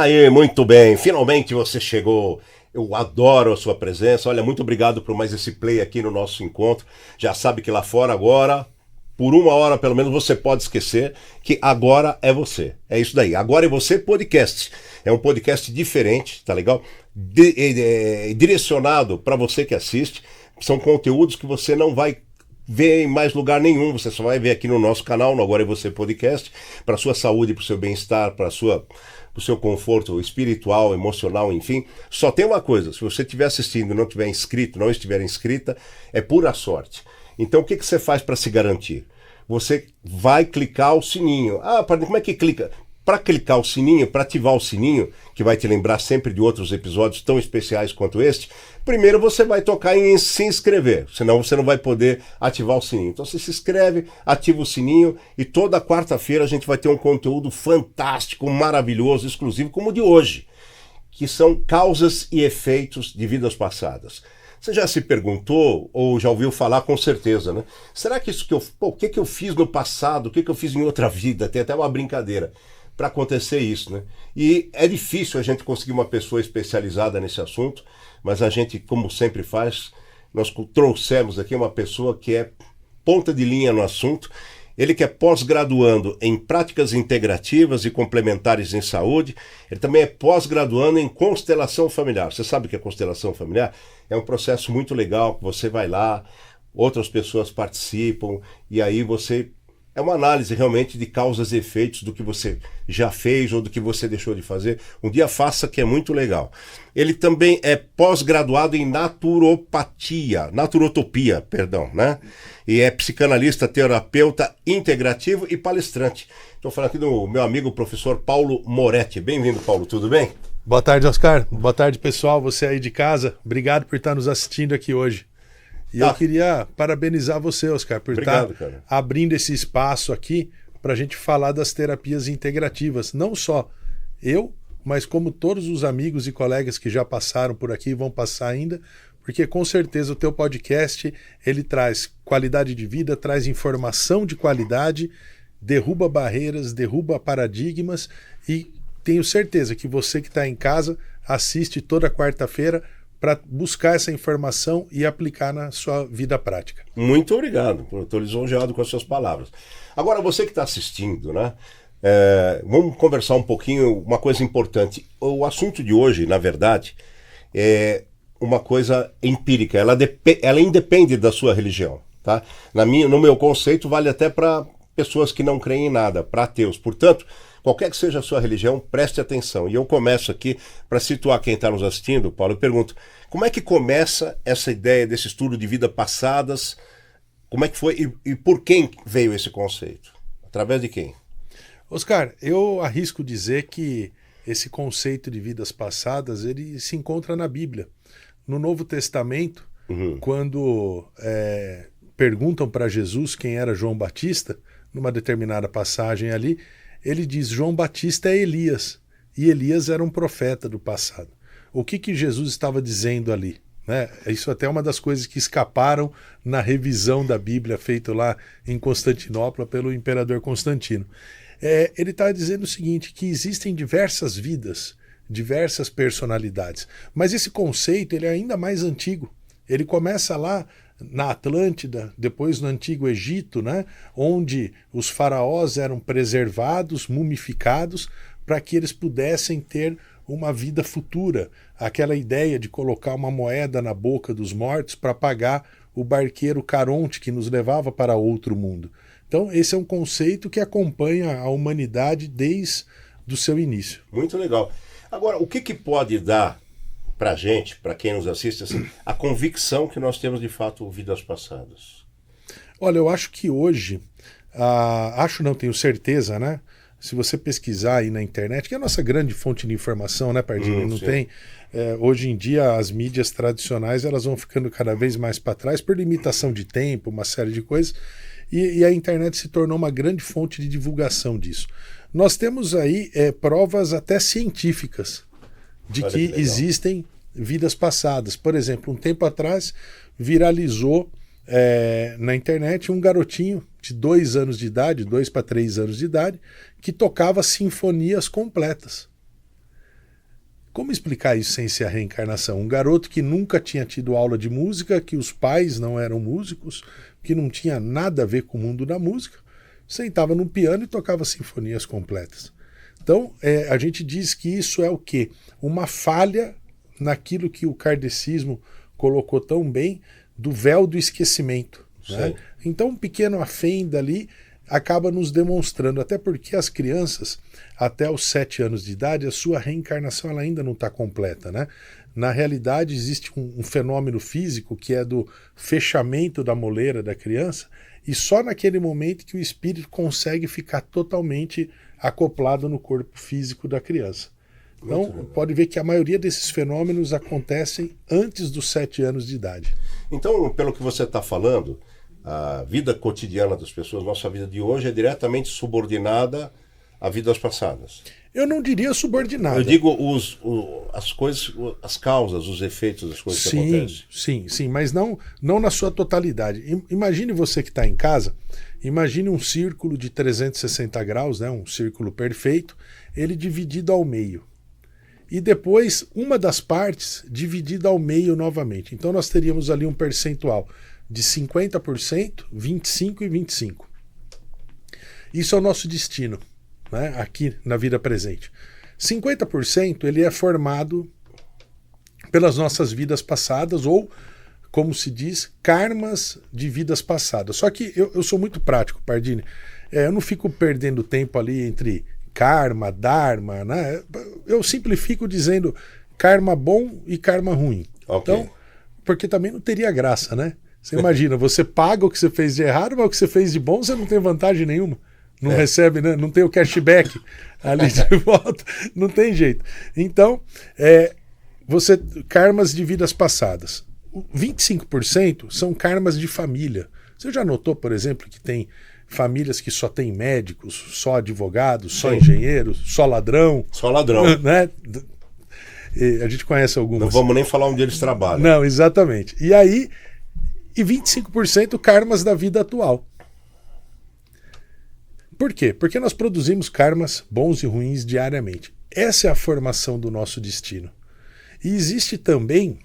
Aê, muito bem, finalmente você chegou. Eu adoro a sua presença. Olha, muito obrigado por mais esse play aqui no nosso encontro. Já sabe que lá fora agora, por uma hora pelo menos, você pode esquecer que agora é você. É isso daí. Agora é você podcast. É um podcast diferente, tá legal? Direcionado para você que assiste. São conteúdos que você não vai ver em mais lugar nenhum, você só vai ver aqui no nosso canal, no Agora é Você Podcast, para sua saúde, para o seu bem-estar, para o seu conforto espiritual, emocional, enfim. Só tem uma coisa, se você estiver assistindo e não estiver inscrito, não estiver inscrita, é pura sorte. Então o que você faz para se garantir? Você vai clicar o sininho. Ah, como é que clica? Para clicar o sininho, para ativar o sininho, que vai te lembrar sempre de outros episódios tão especiais quanto este, primeiro você vai tocar em se inscrever, senão você não vai poder ativar o sininho. Então você se inscreve, ativa o sininho e toda quarta-feira a gente vai ter um conteúdo fantástico, maravilhoso, exclusivo, como o de hoje, que são causas e efeitos de vidas passadas. Você já se perguntou, ou já ouviu falar com certeza, né? Será que isso que o que eu fiz no passado, o que eu fiz em outra vida? Tem até uma brincadeira para acontecer isso, né? E é difícil a gente conseguir uma pessoa especializada nesse assunto, mas a gente, como sempre faz, nós trouxemos aqui uma pessoa que é ponta de linha no assunto. Ele que é pós-graduando em práticas integrativas e complementares em saúde, ele também é pós-graduando em constelação familiar. Você sabe o que é constelação familiar? É um processo muito legal, que você vai lá, outras pessoas participam, e aí você... É uma análise realmente de causas e efeitos do que você já fez ou do que você deixou de fazer. Um dia faça, que é muito legal. Ele também é pós-graduado em naturotopia, né? E é psicanalista, terapeuta integrativo e palestrante. Estou falando aqui do meu amigo professor Paulo Moretti. Bem-vindo, Paulo, tudo bem? Boa tarde, Oscar. Boa tarde, pessoal. Você aí de casa. Obrigado por estar nos assistindo aqui hoje. E eu queria parabenizar você, Oscar, por estar abrindo esse espaço aqui para a gente falar das terapias integrativas. Não só eu, mas como todos os amigos e colegas que já passaram por aqui e vão passar ainda, porque com certeza o teu podcast ele traz qualidade de vida, traz informação de qualidade, derruba barreiras, derruba paradigmas e tenho certeza que você que está em casa assiste toda quarta-feira para buscar essa informação e aplicar na sua vida prática. Muito obrigado, estou lisonjeado com as suas palavras. Agora, você que está assistindo, né? Vamos conversar um pouquinho, uma coisa importante. O assunto de hoje, na verdade, é uma coisa empírica, ela independe da sua religião. Tá? No meu conceito, vale até para pessoas que não creem em nada, para ateus. Portanto, qualquer que seja a sua religião, preste atenção. E eu começo aqui, para situar quem está nos assistindo, Paulo, eu pergunto, como é que começa essa ideia desse estudo de vidas passadas? Como é que foi e por quem veio esse conceito? Através de quem? Oscar, eu arrisco dizer que esse conceito de vidas passadas, ele se encontra na Bíblia. No Novo Testamento, quando perguntam para Jesus quem era João Batista, numa determinada passagem ali, ele diz, João Batista é Elias, e Elias era um profeta do passado. O que Jesus estava dizendo ali? Né? Isso até é uma das coisas que escaparam na revisão da Bíblia feita lá em Constantinopla pelo imperador Constantino. Ele estava dizendo o seguinte, que existem diversas vidas, diversas personalidades, mas esse conceito ele é ainda mais antigo. Ele começa lá na Atlântida, depois no Antigo Egito, né, onde os faraós eram preservados, mumificados, para que eles pudessem ter uma vida futura. Aquela ideia de colocar uma moeda na boca dos mortos para pagar o barqueiro Caronte que nos levava para outro mundo. Então esse é um conceito que acompanha a humanidade desde o seu início. Muito legal. Agora, o que pode dar para a gente, para quem nos assiste, assim, a convicção que nós temos de fato vidas passadas? Olha, eu acho que hoje, tenho certeza, né? Se você pesquisar aí na internet, que é a nossa grande fonte de informação, né, Pardini? Não tem. Hoje em dia, as mídias tradicionais elas vão ficando cada vez mais para trás por limitação de tempo, uma série de coisas, e a internet se tornou uma grande fonte de divulgação disso. Nós temos aí provas até científicas de que existem vidas passadas. Por exemplo, um tempo atrás viralizou na internet um garotinho de 2 anos de idade, 2 para 3 anos de idade, que tocava sinfonias completas. Como explicar isso sem ser a reencarnação? Um garoto que nunca tinha tido aula de música, que os pais não eram músicos, que não tinha nada a ver com o mundo da música, sentava num piano e tocava sinfonias completas. Então, a gente diz que isso é o quê? Uma falha naquilo que o kardecismo colocou tão bem, do véu do esquecimento. Né? Então, um pequeno afenda ali acaba nos demonstrando, até porque as crianças, até os 7 anos de idade, a sua reencarnação ela ainda não está completa. Né? Na realidade, existe um fenômeno físico que é do fechamento da moleira da criança, e só naquele momento que o espírito consegue ficar totalmente acoplado no corpo físico da criança. Então, pode ver que a maioria desses fenômenos acontecem antes dos 7 anos de idade. Então, pelo que você está falando, a vida cotidiana das pessoas, nossa vida de hoje é diretamente subordinada a vidas passadas. Eu não diria subordinada. Eu digo as coisas, as causas, os efeitos das coisas que acontecem. Sim, mas não na sua totalidade. Imagine você que está em casa, imagine um círculo de 360 graus, né, um círculo perfeito, ele dividido ao meio. E depois uma das partes dividida ao meio novamente. Então nós teríamos ali um percentual de 50%, 25% e 25%. Isso é o nosso destino, né, aqui na vida presente. 50% ele é formado pelas nossas vidas passadas, ou, como se diz, karmas de vidas passadas. Só que eu sou muito prático, Pardini. Eu não fico perdendo tempo ali entre karma, dharma, né? Eu simplifico dizendo karma bom e karma ruim. Okay. Então, porque também não teria graça, né? Você imagina, você paga o que você fez de errado, mas o que você fez de bom você não tem vantagem nenhuma. Não recebe, né? Não tem o cashback ali de volta. Não tem jeito. Então, karmas de vidas passadas. 25% são karmas de família. Você já notou, por exemplo, que tem famílias que só tem médicos, só advogados, só engenheiros, só ladrão? Só ladrão. Né? A gente conhece algumas. Não vamos nem falar onde eles trabalham. Não, exatamente. E aí, 25% karmas da vida atual. Por quê? Porque nós produzimos karmas bons e ruins diariamente. Essa é a formação do nosso destino. E existe também,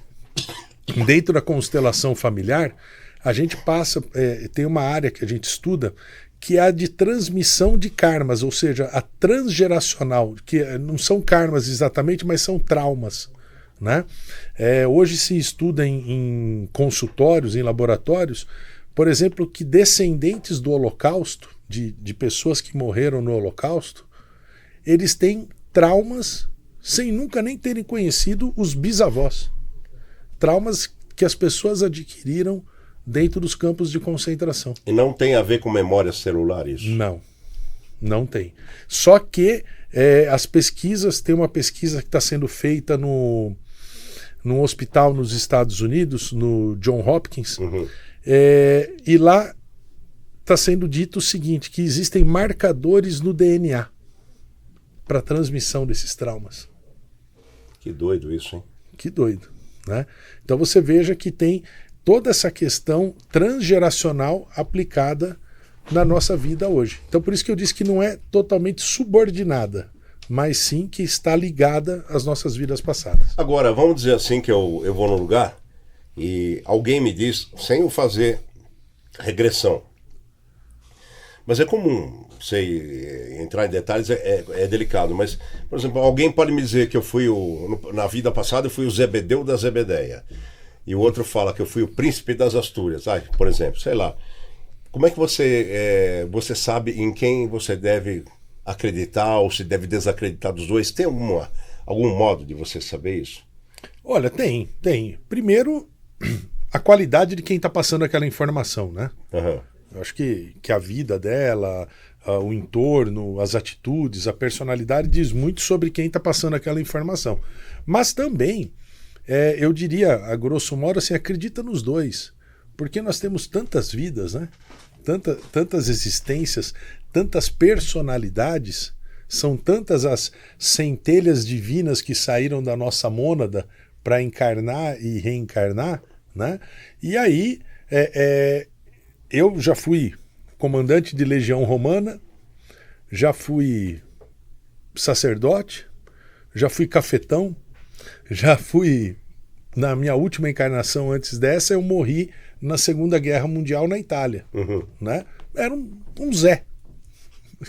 dentro da constelação familiar, a gente tem uma área que a gente estuda que é a de transmissão de karmas, ou seja, a transgeracional, que não são karmas exatamente, mas são traumas. Né? Hoje se estuda em consultórios, em laboratórios, por exemplo, que descendentes do Holocausto, de pessoas que morreram no Holocausto, eles têm traumas sem nunca nem terem conhecido os bisavós. Traumas que as pessoas adquiriram dentro dos campos de concentração. E não tem a ver com memória celular isso? Não tem. Só que as pesquisas, tem uma pesquisa que está sendo feita num hospital nos Estados Unidos, no John Hopkins, e lá está sendo dito o seguinte, que existem marcadores no DNA para transmissão desses traumas. Que doido isso, hein? Que doido, né? Então você veja que tem toda essa questão transgeracional aplicada na nossa vida hoje. Então por isso que eu disse que não é totalmente subordinada, mas sim que está ligada às nossas vidas passadas. Agora, vamos dizer assim que eu vou num lugar e alguém me diz, sem eu fazer regressão, mas é comum, sei, entrar em detalhes é delicado, mas, por exemplo, alguém pode me dizer que eu fui na vida passada eu fui o Zebedeu da Zebedeia, e o outro fala que eu fui o príncipe das Astúrias, por exemplo, sei lá. Como é que você sabe em quem você deve acreditar ou se deve desacreditar dos dois? Tem algum modo de você saber isso? Olha, tem. Primeiro, a qualidade de quem está passando aquela informação, né? Uhum. Eu acho que a vida dela, o entorno, as atitudes, a personalidade diz muito sobre quem está passando aquela informação. Mas também, eu diria, a grosso modo, assim, acredita nos dois. Porque nós temos tantas vidas, né? Tantas existências, tantas personalidades, são tantas as centelhas divinas que saíram da nossa mônada para encarnar e reencarnar, né? E aí, eu já fui comandante de legião romana, já fui sacerdote, já fui cafetão, Já fui, na minha última encarnação antes dessa, eu morri na Segunda Guerra Mundial na Itália. Né? Era um Zé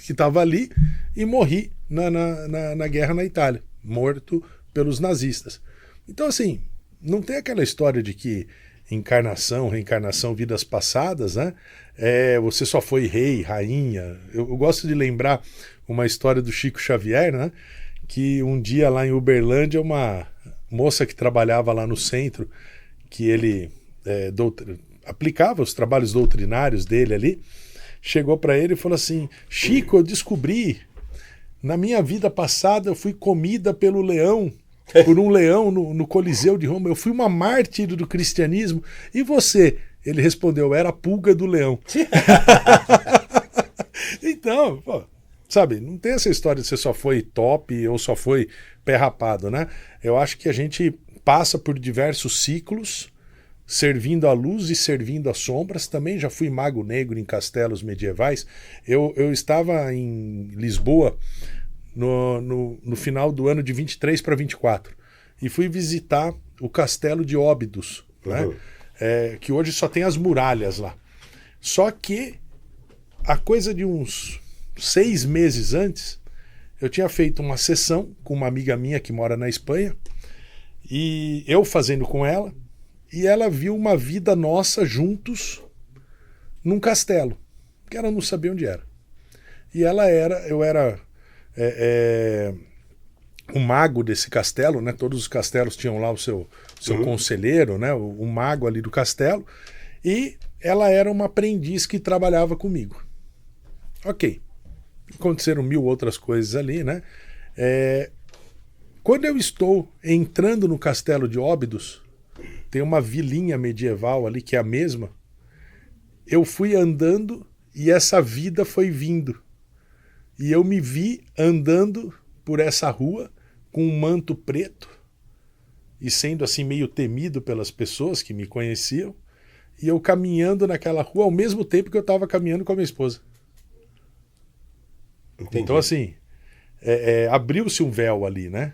que estava ali e morri na guerra na Itália, morto pelos nazistas. Então, assim, não tem aquela história de que encarnação, reencarnação, vidas passadas, né? Você só foi rei, rainha. Eu gosto de lembrar uma história do Chico Xavier, né? Que um dia lá em Uberlândia, uma moça que trabalhava lá no centro, que ele aplicava os trabalhos doutrinários dele ali, chegou para ele e falou assim: Chico, eu descobri, na minha vida passada eu fui comida pelo leão, por um leão no Coliseu de Roma, eu fui uma mártir do cristianismo. E você? Ele respondeu: era a pulga do leão. Então, pô, sabe, não tem essa história de você só foi top ou só foi pé rapado, né? Eu acho que a gente passa por diversos ciclos, servindo a luz e servindo as sombras. Também já fui mago negro em castelos medievais. Eu estava em Lisboa no final do ano de 23 para 24 e fui visitar o castelo de Óbidos, né? Que hoje só tem as muralhas lá. Só que a coisa de uns 6 meses antes, eu tinha feito uma sessão com uma amiga minha que mora na Espanha, e eu fazendo com ela, e ela viu uma vida nossa juntos num castelo, que ela não sabia onde era. E eu era o mago desse castelo, né? Todos os castelos tinham lá o seu conselheiro, né? O mago ali do castelo, e ela era uma aprendiz que trabalhava comigo. Ok. Aconteceram 1000 outras coisas ali, né? Quando eu estou entrando no castelo de Óbidos, tem uma vilinha medieval ali que é a mesma. Eu fui andando e essa vida foi vindo. E eu me vi andando por essa rua com um manto preto e sendo assim meio temido pelas pessoas que me conheciam, e eu caminhando naquela rua ao mesmo tempo que eu estava caminhando com a minha esposa. Entendi. Então, assim, abriu-se um véu ali, né?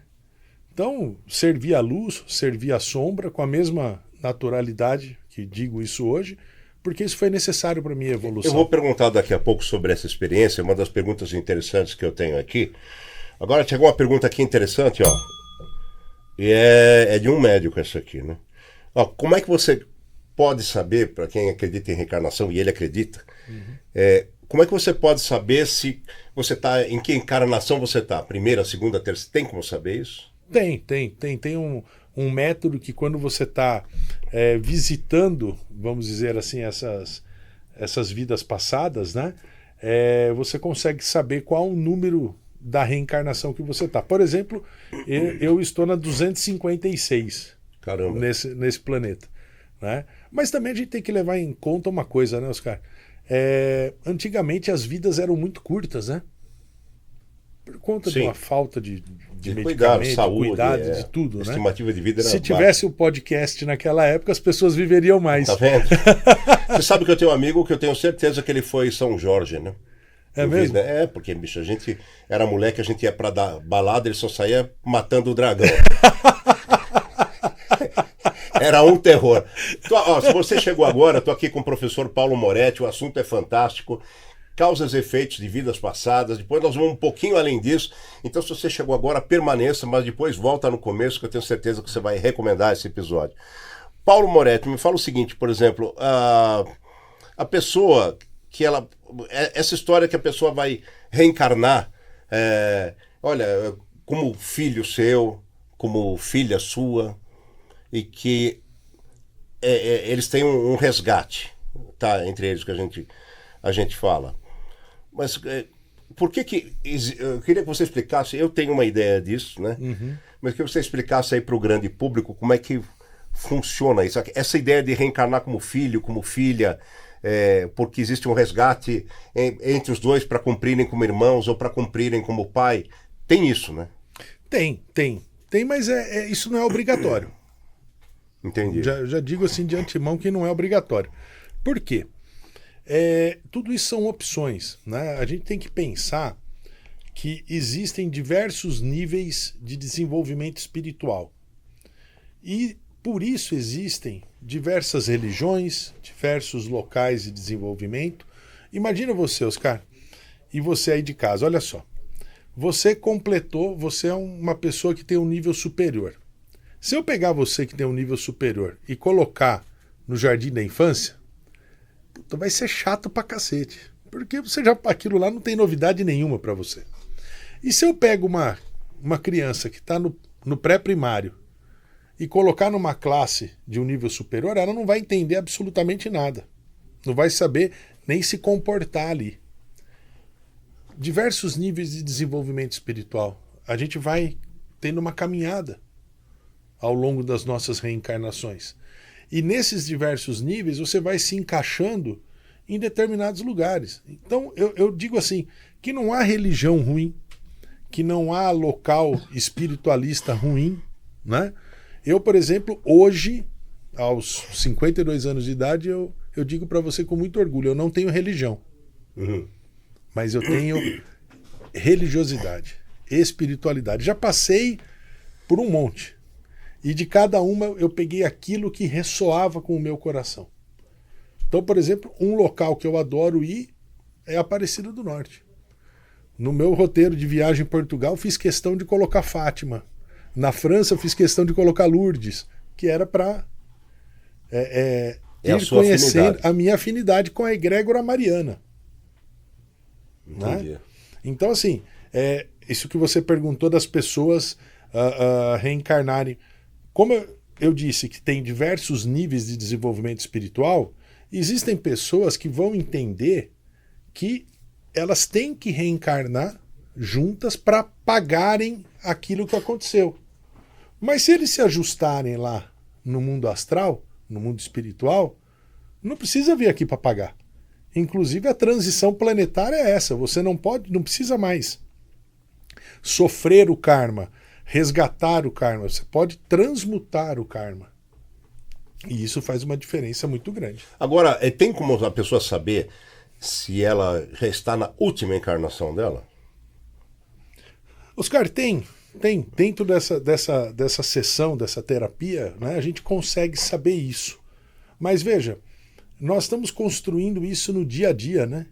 Então, servir a luz, servir a sombra com a mesma naturalidade que digo isso hoje, porque isso foi necessário para a minha evolução. Eu vou perguntar daqui a pouco sobre essa experiência, uma das perguntas interessantes que eu tenho aqui. Agora, chegou uma pergunta aqui interessante, ó. E é de um médico essa aqui, né? Ó, como é que você pode saber, para quem acredita em reencarnação, e ele acredita, como é que você pode saber se você está, em que encarnação você está? Primeira, segunda, terceira? Tem como saber isso? Tem um método que quando você está visitando, vamos dizer assim, essas vidas passadas, né? Você consegue saber qual o número da reencarnação que você está. Por exemplo, eu estou na 256. Caramba. Nesse planeta, né? Mas também a gente tem que levar em conta uma coisa, né, Oscar? Antigamente as vidas eram muito curtas, né? Por conta de uma falta de medicamento, saúde, cuidado, de tudo, né? Estimativa de vida era Se tivesse o podcast naquela época, as pessoas viveriam mais. Tá vendo? Você sabe que eu tenho um amigo que eu tenho certeza que ele foi em São Jorge, né? É mesmo? Porque, bicho, a gente era moleque, a gente ia pra dar balada, ele só saía matando o dragão. Era um terror. Se você chegou agora, estou aqui com o professor Paulo Moretti, o assunto é fantástico. Causas e efeitos de vidas passadas. Depois nós vamos um pouquinho além disso. Então, se você chegou agora, permaneça, mas depois volta no começo, que eu tenho certeza que você vai recomendar esse episódio. Paulo Moretti, me fala o seguinte, por exemplo, a pessoa que ela... Essa história que a pessoa vai reencarnar, olha, como filho seu, como filha sua, e que eles têm um resgate, tá? Entre eles que a gente fala. Mas por que eu queria que você explicasse, eu tenho uma ideia disso, né? Mas que você explicasse aí para o grande público como é que funciona isso. Essa ideia de reencarnar como filho, como filha, porque existe um resgate entre os dois para cumprirem como irmãos ou para cumprirem como pai. Tem isso, né? Tem, mas isso não é obrigatório. Entendi. Já digo assim de antemão que não é obrigatório. Por quê? Tudo isso são opções, né? A gente tem que pensar que existem diversos níveis de desenvolvimento espiritual. E por isso existem diversas religiões, diversos locais de desenvolvimento. Imagina você, Oscar, e você aí de casa, olha só. Você completou, você é uma pessoa que tem um nível superior. Se eu pegar você que tem um nível superior e colocar no jardim da infância, puta, vai ser chato pra cacete. Porque você já, aquilo lá não tem novidade nenhuma pra você. E se eu pego uma criança que está no pré-primário e colocar numa classe de um nível superior, ela não vai entender absolutamente nada. Não vai saber nem se comportar ali. Diversos níveis de desenvolvimento espiritual. A gente vai tendo uma caminhada ao longo das nossas reencarnações. E nesses diversos níveis você vai se encaixando em determinados lugares. Então eu digo assim, que não há religião ruim, que não há local espiritualista ruim, né? Eu, por exemplo, hoje, aos 52 anos de idade, eu digo para você com muito orgulho, eu não tenho religião. Uhum. Mas eu tenho religiosidade, espiritualidade. Já passei por um monte. E de cada uma eu peguei aquilo que ressoava com o meu coração. Então, por exemplo, um local que eu adoro ir é Aparecida do Norte. No meu roteiro de viagem em Portugal, fiz questão de colocar Fátima. Na França, eu fiz questão de colocar Lourdes, que era para ir conhecendo a minha afinidade com a egrégora mariana. Né? Então, assim, isso que você perguntou das pessoas reencarnarem. Como eu disse que tem diversos níveis de desenvolvimento espiritual, existem pessoas que vão entender que elas têm que reencarnar juntas para pagarem aquilo que aconteceu. Mas se eles se ajustarem lá no mundo astral, no mundo espiritual, não precisa vir aqui para pagar. Inclusive a transição planetária é essa. Você não precisa mais sofrer o karma, resgatar o karma. Você pode transmutar o karma. E isso faz uma diferença muito grande. Agora, tem como a pessoa saber se ela já está na última encarnação dela? Oscar, tem. Dentro dessa sessão, dessa terapia, né, a gente consegue saber isso. Mas veja, nós estamos construindo isso no dia a dia, né?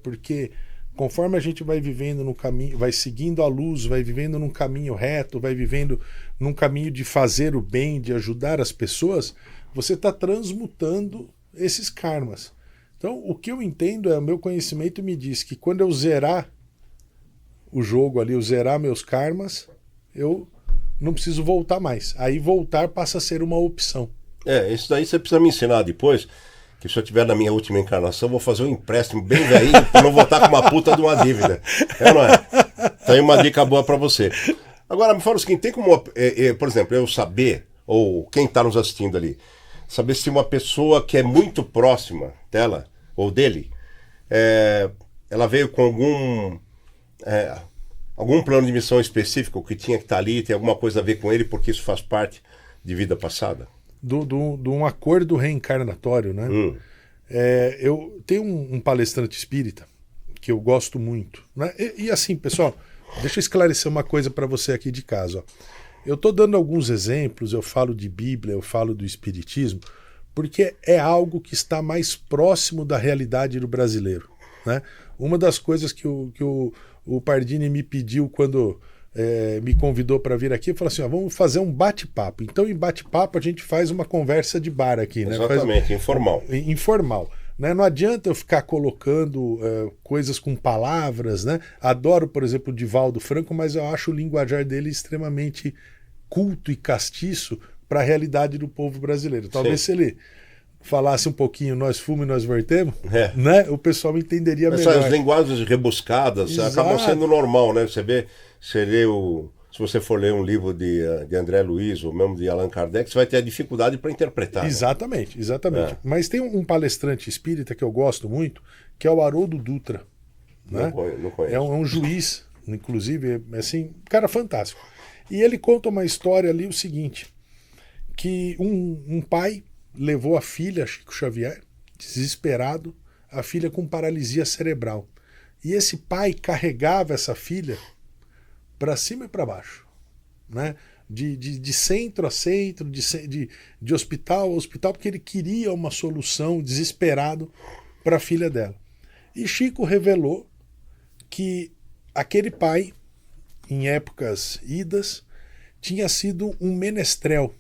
Porque conforme a gente vai vivendo no caminho, vai seguindo a luz, vai vivendo num caminho reto, vai vivendo num caminho de fazer o bem, de ajudar as pessoas, você está transmutando esses karmas. Então, o que eu entendo o meu conhecimento me diz que quando eu zerar o jogo ali, eu zerar meus karmas, eu não preciso voltar mais. Aí voltar passa a ser uma opção. Isso daí você precisa me ensinar depois, que se eu tiver na minha última encarnação, eu vou fazer um empréstimo bem velho para não voltar com uma puta de uma dívida. Não é? Tá aí uma dica boa para você. Agora, me fala o seguinte, tem como, por exemplo, eu saber, ou quem está nos assistindo ali, saber se uma pessoa que é muito próxima dela, ou dele, ela veio com algum plano de missão específico que tinha que estar ali, tem alguma coisa a ver com ele, porque isso faz parte de vida passada? De um acordo reencarnatório, né? Eu tenho um palestrante espírita que eu gosto muito, né? E assim, pessoal, deixa eu esclarecer uma coisa para você aqui de casa. Ó. Eu estou dando alguns exemplos, eu falo de Bíblia, eu falo do Espiritismo, porque é algo que está mais próximo da realidade do brasileiro, né? Uma das coisas que o Pardini me pediu quando me convidou para vir aqui, falou assim, vamos fazer um bate-papo. Então, em bate-papo, a gente faz uma conversa de bar aqui. Exatamente, né? informal. Informal. Né? Não adianta eu ficar colocando coisas com palavras. Né? Adoro, por exemplo, o Divaldo Franco, mas eu acho o linguajar dele extremamente culto e castiço para a realidade do povo brasileiro. Talvez se ele falasse um pouquinho nós fumos e nós vertemos, né? O pessoal entenderia melhor. Essas linguagens rebuscadas acabam sendo normal, né? Se você for ler um livro de André Luiz ou mesmo de Allan Kardec, você vai ter a dificuldade para interpretar. Exatamente. Mas tem um palestrante espírita que eu gosto muito, que é o Haroldo Dutra. Né? Não conheço. É um juiz, inclusive, assim, cara fantástico. E ele conta uma história ali, o seguinte, que um pai levou a filha, Chico Xavier, desesperado, a filha com paralisia cerebral. E esse pai carregava essa filha para cima e para baixo, né? de centro a centro, de hospital a hospital, porque ele queria uma solução, desesperado, para a filha dela. E Chico revelou que aquele pai, em épocas idas, tinha sido um menestrel,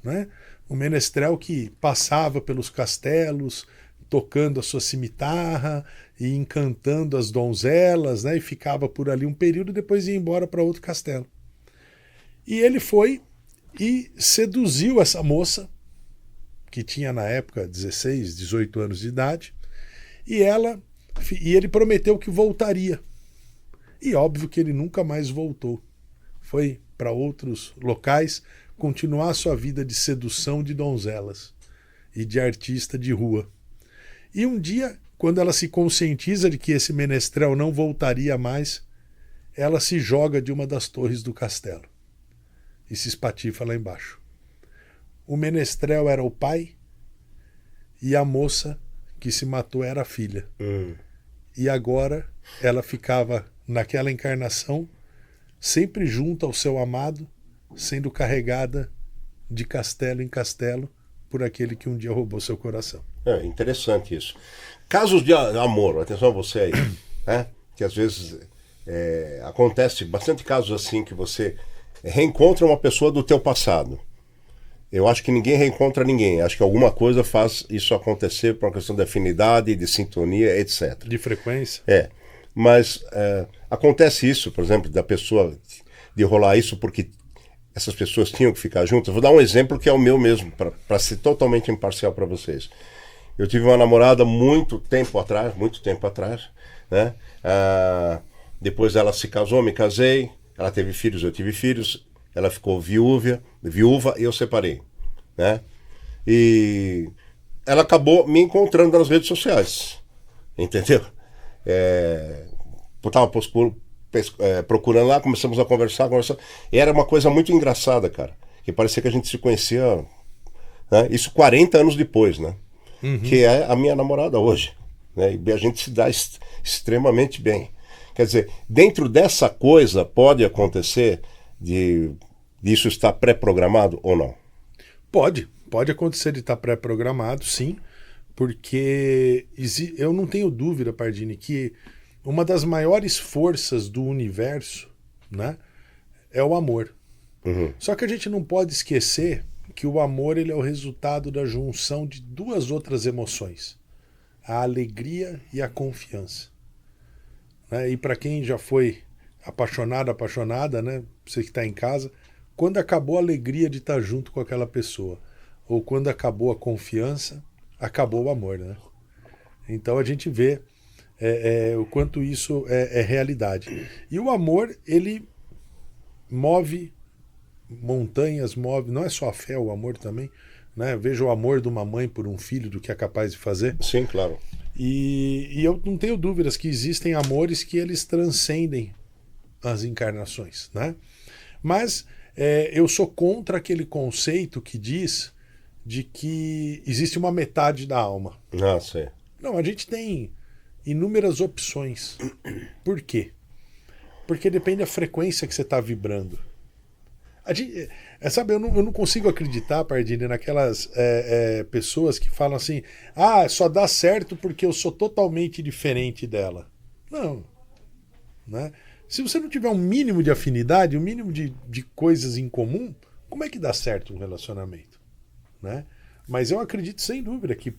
né? Um menestrel que passava pelos castelos, tocando a sua cimitarra e encantando as donzelas, né? E ficava por ali um período e depois ia embora para outro castelo. E ele foi e seduziu essa moça, que tinha na época 16, 18 anos de idade, e ele prometeu que voltaria. E óbvio que ele nunca mais voltou. Foi para outros locais continuar a sua vida de sedução de donzelas e de artista de rua. E um dia, quando ela se conscientiza de que esse menestrel não voltaria mais, ela se joga de uma das torres do castelo e se espatifa lá embaixo. O menestrel era o pai e a moça que se matou era a filha. E agora ela ficava naquela encarnação sempre junto ao seu amado, sendo carregada de castelo em castelo por aquele que um dia roubou seu coração. É interessante isso. Casos de amor, atenção a você aí, né? Que às vezes acontece bastante casos assim que você reencontra uma pessoa do teu passado. Eu acho que ninguém reencontra ninguém. Acho que alguma coisa faz isso acontecer por uma questão de afinidade, de sintonia, etc. De frequência? Mas acontece isso, por exemplo, da pessoa de rolar isso porque essas pessoas tinham que ficar juntas. Vou dar um exemplo que é o meu mesmo, para ser totalmente imparcial para vocês. Eu tive uma namorada muito tempo atrás, né? Depois ela se casou, me casei. Ela teve filhos, eu tive filhos. Ela ficou viúva e eu separei, né? E ela acabou me encontrando nas redes sociais, entendeu? Eu estava procurando lá, começamos a conversar. E era uma coisa muito engraçada, cara. Que parecia que a gente se conhecia, né? Isso 40 anos depois, né? Que é a minha namorada hoje, né? E a gente se dá extremamente bem. Quer dizer, dentro dessa coisa pode acontecer disso estar pré-programado ou não? Pode acontecer de estar pré-programado, sim, porque eu não tenho dúvida, Pardini, que uma das maiores forças do universo, né, é o amor. Só que a gente não pode esquecer que o amor ele é o resultado da junção de duas outras emoções, a alegria e a confiança. E para quem já foi apaixonada, né? Você que está em casa, quando acabou a alegria de estar junto com aquela pessoa, ou quando acabou a confiança, acabou o amor, né? Então a gente vê o quanto isso é realidade. E o amor, ele move montanhas, não é só a fé, o amor também, né? Veja o amor de uma mãe por um filho, do que é capaz de fazer. Sim, claro. E eu não tenho dúvidas que existem amores que eles transcendem as encarnações, né? Mas eu sou contra aquele conceito que diz de que existe uma metade da alma. Sim. Não, a gente tem inúmeras opções. Por quê? Porque depende da frequência que você está vibrando. Sabe, eu não consigo acreditar, Pardini, naquelas pessoas que falam assim: só dá certo porque eu sou totalmente diferente dela. Não. Né? Se você não tiver um mínimo de afinidade, um mínimo de coisas em comum, como é que dá certo um relacionamento? Né? Mas eu acredito sem dúvida que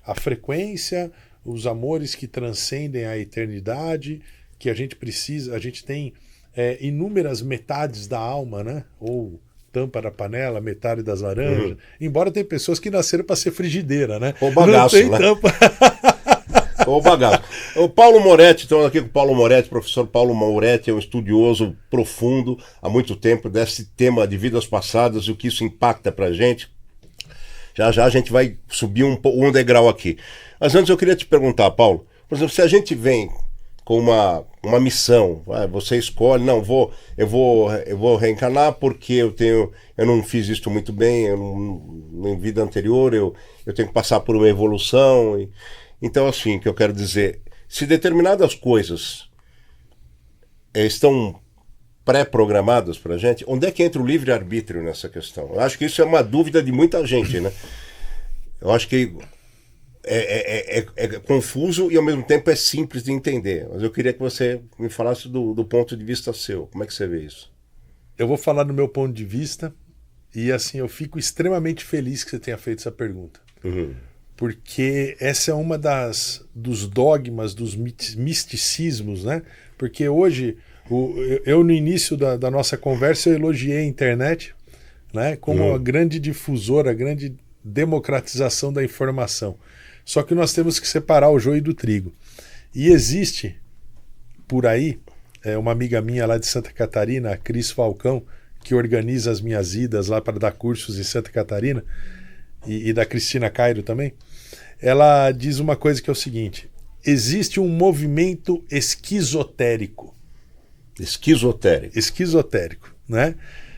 a frequência, os amores que transcendem a eternidade, que a gente tem inúmeras metades da alma, né? Ou tampa da panela, metade das laranjas. Embora tem pessoas que nasceram para ser frigideira, né? Ou bagaço, não tem né? Tampa. Ou bagaço. O Paulo Moretti, estamos aqui com o Paulo Moretti, professor Paulo Moretti, é um estudioso profundo há muito tempo desse tema de vidas passadas e o que isso impacta pra gente. Já já a gente vai subir um degrau aqui. Mas antes eu queria te perguntar, Paulo, por exemplo, se a gente vem com uma missão, você escolhe, não, eu vou reencarnar porque eu não fiz isso muito bem, em vida anterior eu tenho que passar por uma evolução. Então, assim, o que eu quero dizer, se determinadas coisas estão pré-programados para a gente? Onde é que entra o livre-arbítrio nessa questão? Eu acho que isso é uma dúvida de muita gente, né? Eu acho que é confuso e ao mesmo tempo é simples de entender. Mas eu queria que você me falasse do ponto de vista seu. Como é que você vê isso? Eu vou falar do meu ponto de vista e assim eu fico extremamente feliz que você tenha feito essa pergunta. Porque essa é uma dos dogmas, dos misticismos, né? Porque hoje, eu no início da nossa conversa, eu elogiei a internet, né, como a grande difusora, a grande democratização da informação. Só que nós temos que separar o joio do trigo. E existe, por aí, uma amiga minha lá de Santa Catarina, a Cris Falcão, que organiza as minhas idas lá para dar cursos em Santa Catarina, e da Cristina Cairo também, ela diz uma coisa que é o seguinte: existe um movimento esquizotérico. Esquizotérico, né?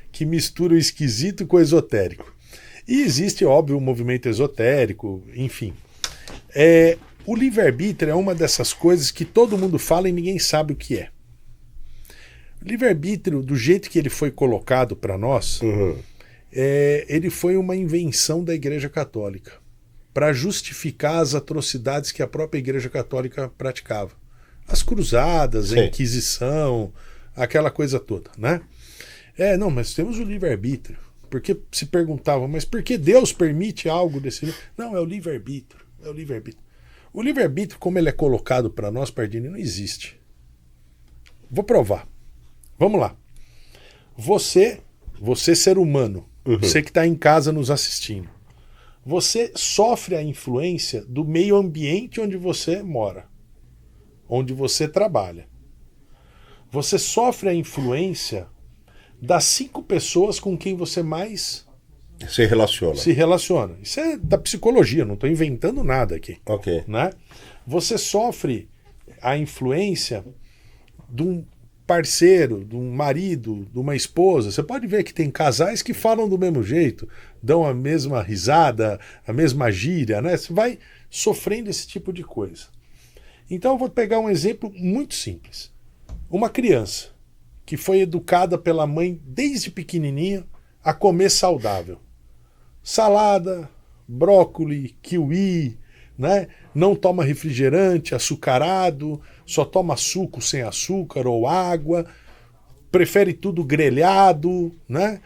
Que mistura o esquisito com o esotérico. E existe, óbvio, um movimento esotérico, enfim. O livre-arbítrio é uma dessas coisas que todo mundo fala e ninguém sabe o que é. O livre-arbítrio, do jeito que ele foi colocado para nós, ele foi uma invenção da Igreja Católica para justificar as atrocidades que a própria Igreja Católica praticava. As cruzadas, a Inquisição, aquela coisa toda, né? Não, mas temos o livre-arbítrio. Porque se perguntavam, mas por que Deus permite algo desse... Não, é o livre-arbítrio. É o livre-arbítrio. O livre-arbítrio, como ele é colocado para nós, Pardini, não existe. Vou provar. Vamos lá. Você ser humano, você que está em casa nos assistindo, você sofre a influência do meio ambiente onde você mora, onde você trabalha. Você sofre a influência das 5 pessoas com quem você mais se relaciona. Isso é da psicologia, não estou inventando nada aqui. Ok. Né? Você sofre a influência de um parceiro, de um marido, de uma esposa. Você pode ver que tem casais que falam do mesmo jeito, dão a mesma risada, a mesma gíria, né? Você vai sofrendo esse tipo de coisa. Então eu vou pegar um exemplo muito simples. Uma criança que foi educada pela mãe desde pequenininha a comer saudável. Salada, brócolis, kiwi, né? Não toma refrigerante, açucarado, só toma suco sem açúcar ou água, prefere tudo grelhado, né?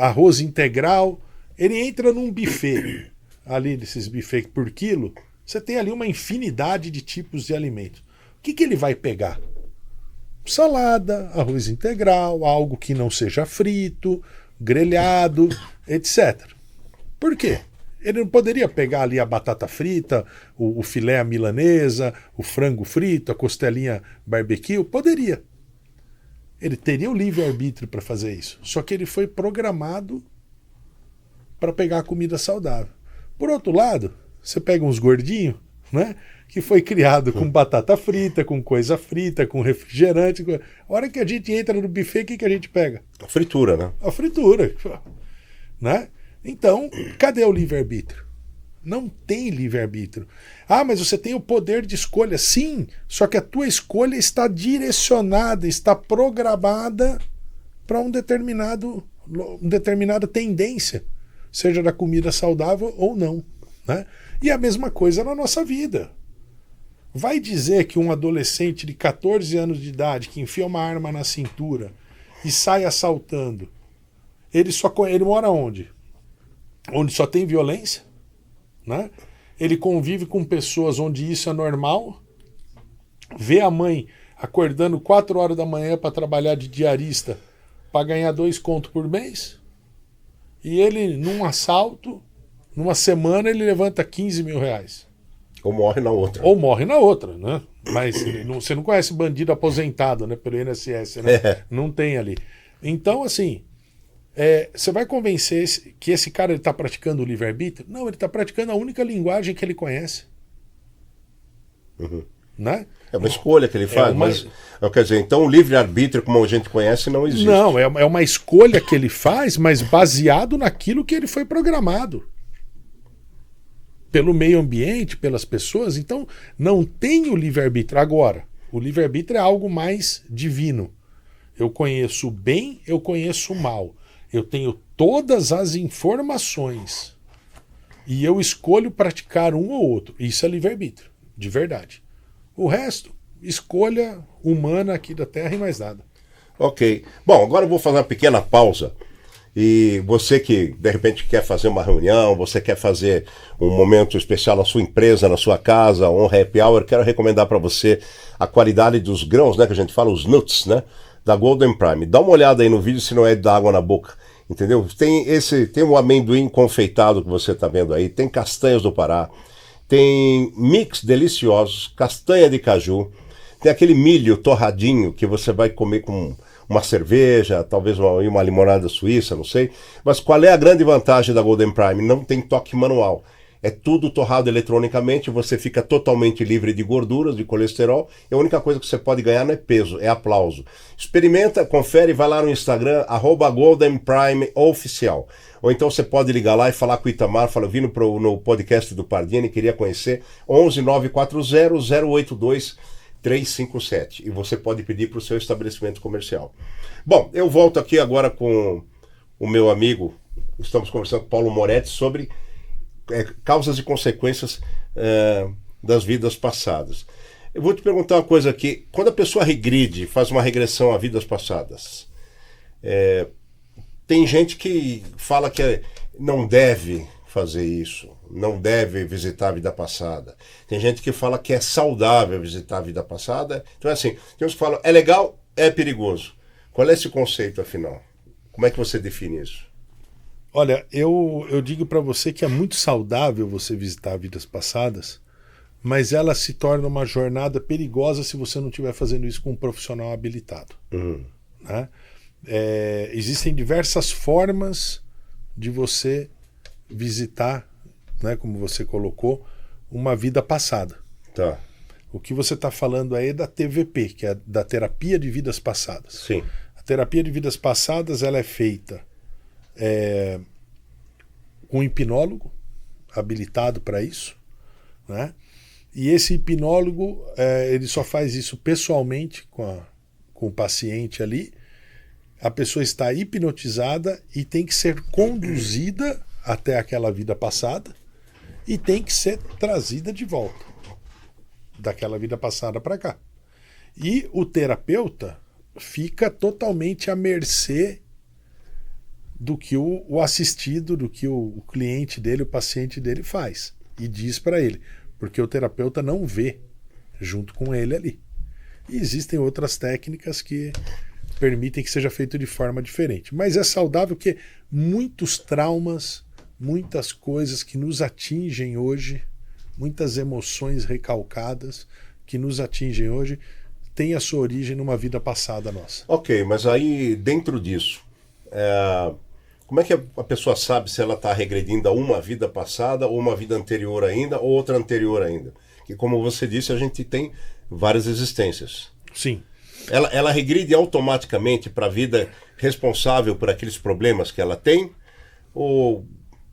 Arroz integral. Ele entra num buffet, ali desses buffets por quilo, você tem ali uma infinidade de tipos de alimentos. O que ele vai pegar? Salada, arroz integral, algo que não seja frito, grelhado, etc. Por quê? Ele não poderia pegar ali a batata frita, o filé à milanesa, o frango frito, a costelinha barbecue? Poderia. Ele teria o livre-arbítrio para fazer isso. Só que ele foi programado para pegar a comida saudável. Por outro lado, você pega uns gordinhos, né? Que foi criado com batata frita, com coisa frita, com refrigerante. A hora que a gente entra no buffet, o que a gente pega? A fritura, né? A fritura. Né? Então, cadê o livre-arbítrio? Não tem livre-arbítrio. Ah, mas você tem o poder de escolha. Sim, só que a tua escolha está direcionada, está programada para uma determinada tendência, seja da comida saudável ou não. Né? E a mesma coisa na nossa vida. Vai dizer que um adolescente de 14 anos de idade que enfia uma arma na cintura e sai assaltando, ele mora onde? Onde só tem violência? Né? Ele convive com pessoas onde isso é normal, vê a mãe acordando 4 horas da manhã para trabalhar de diarista para ganhar 2 contos por mês, e ele, num assalto, numa semana, ele levanta 15 mil reais. Ou morre na outra. Ou morre na outra, né? Mas você não conhece bandido aposentado, né, pelo INSS, né? Não tem ali. Então, assim, você vai convencer que esse cara está praticando o livre-arbítrio? Não, ele está praticando a única linguagem que ele conhece. Né? É uma escolha que ele faz, mas quer dizer, então o livre-arbítrio, como a gente conhece, não existe. Não, é uma escolha que ele faz, mas baseado naquilo que ele foi programado. Pelo meio ambiente, pelas pessoas, então não tem o livre-arbítrio. Agora, o livre-arbítrio é algo mais divino. Eu conheço o bem, eu conheço o mal. Eu tenho todas as informações. E eu escolho praticar um ou outro. Isso é livre-arbítrio, de verdade. O resto, escolha humana aqui da Terra e mais nada. Ok. Bom, agora eu vou fazer uma pequena pausa. E você que de repente quer fazer uma reunião, você quer fazer um momento especial na sua empresa, na sua casa, um happy hour, quero recomendar para você a qualidade dos grãos, né, que a gente fala, os nuts, né, da Golden Prime. Dá uma olhada aí no vídeo, se não é dar água na boca, entendeu? Tem o amendoim confeitado que você está vendo aí, tem castanhas do Pará, tem mix deliciosos, castanha de caju, tem aquele milho torradinho que você vai comer com uma cerveja, talvez uma limonada suíça, não sei. Mas qual é a grande vantagem da Golden Prime? Não tem toque manual. É tudo torrado eletronicamente, você fica totalmente livre de gorduras, de colesterol, e a única coisa que você pode ganhar não é peso, é aplauso. Experimenta, confere, vai lá no Instagram, @GoldenPrimeOficial. Ou então você pode ligar lá e falar com o Itamar, fala, vindo no podcast do Pardini, queria conhecer, 11 940 082 357, e você pode pedir para o seu estabelecimento comercial. Bom, eu volto aqui agora com o meu amigo, estamos conversando com Paulo Moretti sobre causas e consequências das vidas passadas. Eu vou te perguntar uma coisa aqui, quando a pessoa regride, faz uma regressão a vidas passadas, tem gente que fala que não deve fazer isso, não deve visitar a vida passada. Tem gente que fala que é saudável visitar a vida passada. Então é assim, tem uns que falam, é legal, é perigoso. Qual é esse conceito, afinal? Como é que você define isso? Olha, eu digo para você que é muito saudável você visitar vidas passadas, mas ela se torna uma jornada perigosa se você não estiver fazendo isso com um profissional habilitado. Né? Existem diversas formas de você visitar, né, como você colocou, uma vida passada. Tá. O que você está falando aí é da TVP, que é da terapia de vidas passadas. Sim. A terapia de vidas passadas ela é feita com um hipnólogo habilitado para isso, né? E esse hipnólogo ele só faz isso pessoalmente com o paciente ali. A pessoa está hipnotizada e tem que ser conduzida até aquela vida passada e tem que ser trazida de volta daquela vida passada para cá. E o terapeuta fica totalmente à mercê do que o assistido, do que o cliente dele, o paciente dele faz. E diz para ele, porque o terapeuta não vê junto com ele ali. E existem outras técnicas que permitem que seja feito de forma diferente. Mas é saudável que muitos traumas, muitas coisas que nos atingem hoje, muitas emoções recalcadas que nos atingem hoje, têm a sua origem numa vida passada nossa. Ok, mas aí dentro disso, como é que a pessoa sabe se ela está regredindo a uma vida passada, ou uma vida anterior ainda, ou outra anterior ainda? Que como você disse, a gente tem várias existências. Sim. Ela regride automaticamente para a vida responsável por aqueles problemas que ela tem? Ou,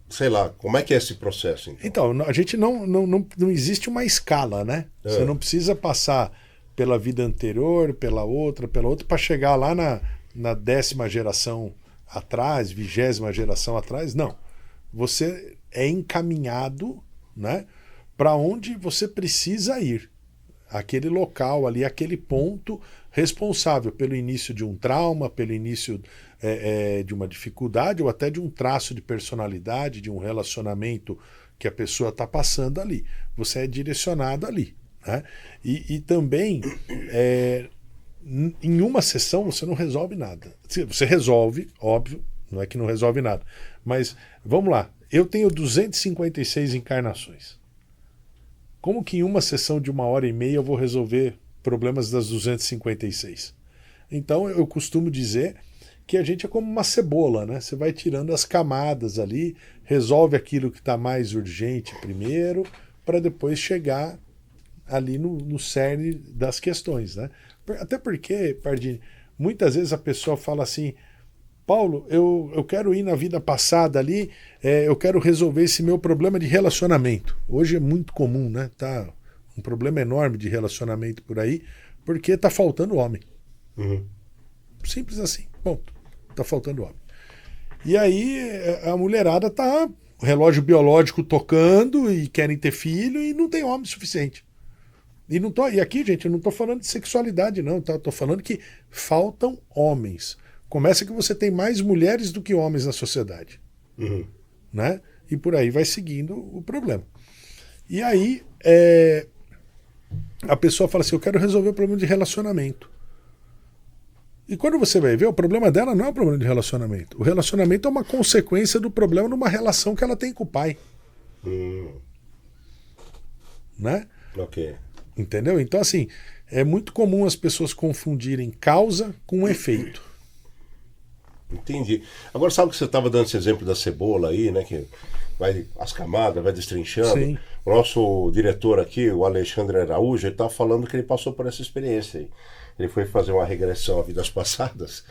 sei lá, como é que é esse processo? Então, a gente não existe uma escala, né? Você não precisa passar pela vida anterior, pela outra, para chegar lá na 10ª geração atrás, 20ª geração atrás. Não. Você é encaminhado, né, para onde você precisa ir. Aquele local ali, aquele ponto responsável pelo início de um trauma, pelo início de uma dificuldade ou até de um traço de personalidade, de um relacionamento que a pessoa está passando ali. Você é direcionado ali. Né? E também, em uma sessão, você não resolve nada. Você resolve, óbvio, não é que não resolve nada. Mas, vamos lá, eu tenho 256 encarnações. Como que em uma sessão de 1h30 eu vou resolver problemas das 256? Então eu costumo dizer que a gente é como uma cebola, né? Você vai tirando as camadas ali, resolve aquilo que está mais urgente primeiro, para depois chegar ali no cerne das questões, né? Até porque, Pardini, muitas vezes a pessoa fala assim, Paulo, eu quero ir na vida passada ali, eu quero resolver esse meu problema de relacionamento. Hoje é muito comum, né? Tá um problema enorme de relacionamento por aí, porque tá faltando homem. Simples assim. Ponto. Tá faltando homem. E aí a mulherada tá o relógio biológico tocando e querem ter filho e não tem homem suficiente. E aqui, gente, eu não tô falando de sexualidade, não. Tá? Eu tô falando que faltam homens. Começa que você tem mais mulheres do que homens na sociedade. Uhum. Né? E por aí vai seguindo o problema. E aí a pessoa fala assim, eu quero resolver o problema de relacionamento. E quando você vai ver, o problema dela não é o problema de relacionamento. O relacionamento é uma consequência do problema numa relação que ela tem com o pai. Né? Ok. Entendeu? Então, assim, é muito comum as pessoas confundirem causa com efeito. Entendi. Agora, sabe que você estava dando esse exemplo da cebola aí, né? Que vai as camadas, vai destrinchando. Sim. O nosso diretor aqui, o Alexandre Araújo, ele estava falando que ele passou por essa experiência aí. Ele foi fazer uma regressão a vidas passadas.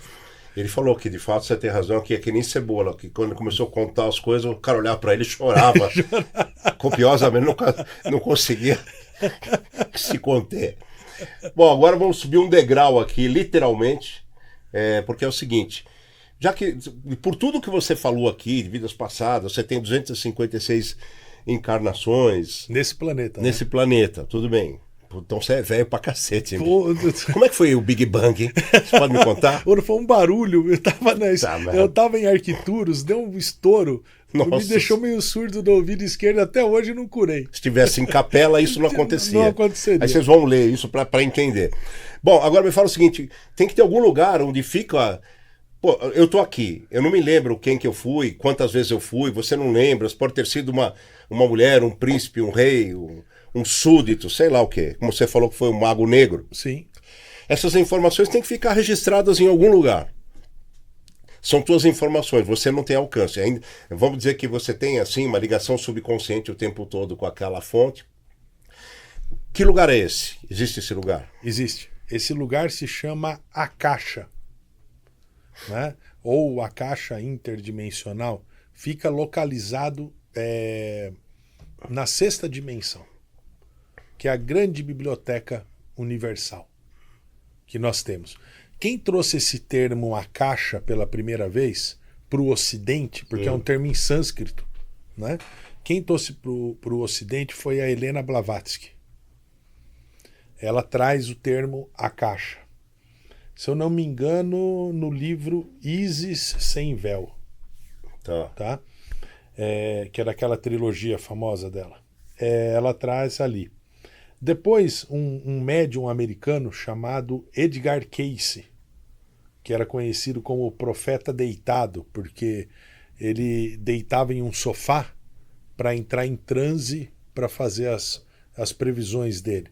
Ele falou que, de fato, você tem razão, que é que nem cebola, que quando começou a contar as coisas, o cara olhava para ele e chorava. Copiosamente, não conseguia se conter. Bom, agora vamos subir um degrau aqui, literalmente, porque é o seguinte, já que, por tudo que você falou aqui, de vidas passadas, você tem 256 encarnações... Nesse planeta. Nesse né? planeta, tudo bem. Então você é velho pra cacete. Pô, Como é que foi o Big Bang, hein? Você pode me contar? foi um barulho. Eu tava em Arquituros, deu um estouro. Nossa. Me deixou meio surdo do ouvido esquerdo, até hoje não curei. Se tivesse em capela, isso não acontecia. Não aconteceria. Aí vocês vão ler isso pra entender. Bom, agora me fala o seguinte, tem que ter algum lugar onde fica... Pô, eu tô aqui, eu não me lembro quem que eu fui, quantas vezes eu fui, você não lembra, pode ter sido uma mulher, um príncipe, um rei, um súdito, sei lá o quê. Como você falou que foi um mago negro. Sim. Essas informações têm que ficar registradas em algum lugar. São tuas informações, você não tem alcance. Ainda, vamos dizer que você tem assim uma ligação subconsciente o tempo todo com aquela fonte. Que lugar é esse? Existe esse lugar? Existe. Esse lugar se chama Akasha, né? Ou Akasha interdimensional. Fica localizado na sexta dimensão, que é a grande biblioteca universal que nós temos. Quem trouxe esse termo Akasha pela primeira vez para o Ocidente, porque é um termo em sânscrito, né? Quem trouxe para o Ocidente foi a Helena Blavatsky. Ela traz o termo Akasha. Se eu não me engano, no livro Isis Sem Véu. Tá? Que era aquela trilogia famosa dela. Ela traz ali. Depois, um médium americano chamado Edgar Cayce, que era conhecido como o profeta deitado, porque ele deitava em um sofá para entrar em transe para fazer as previsões dele.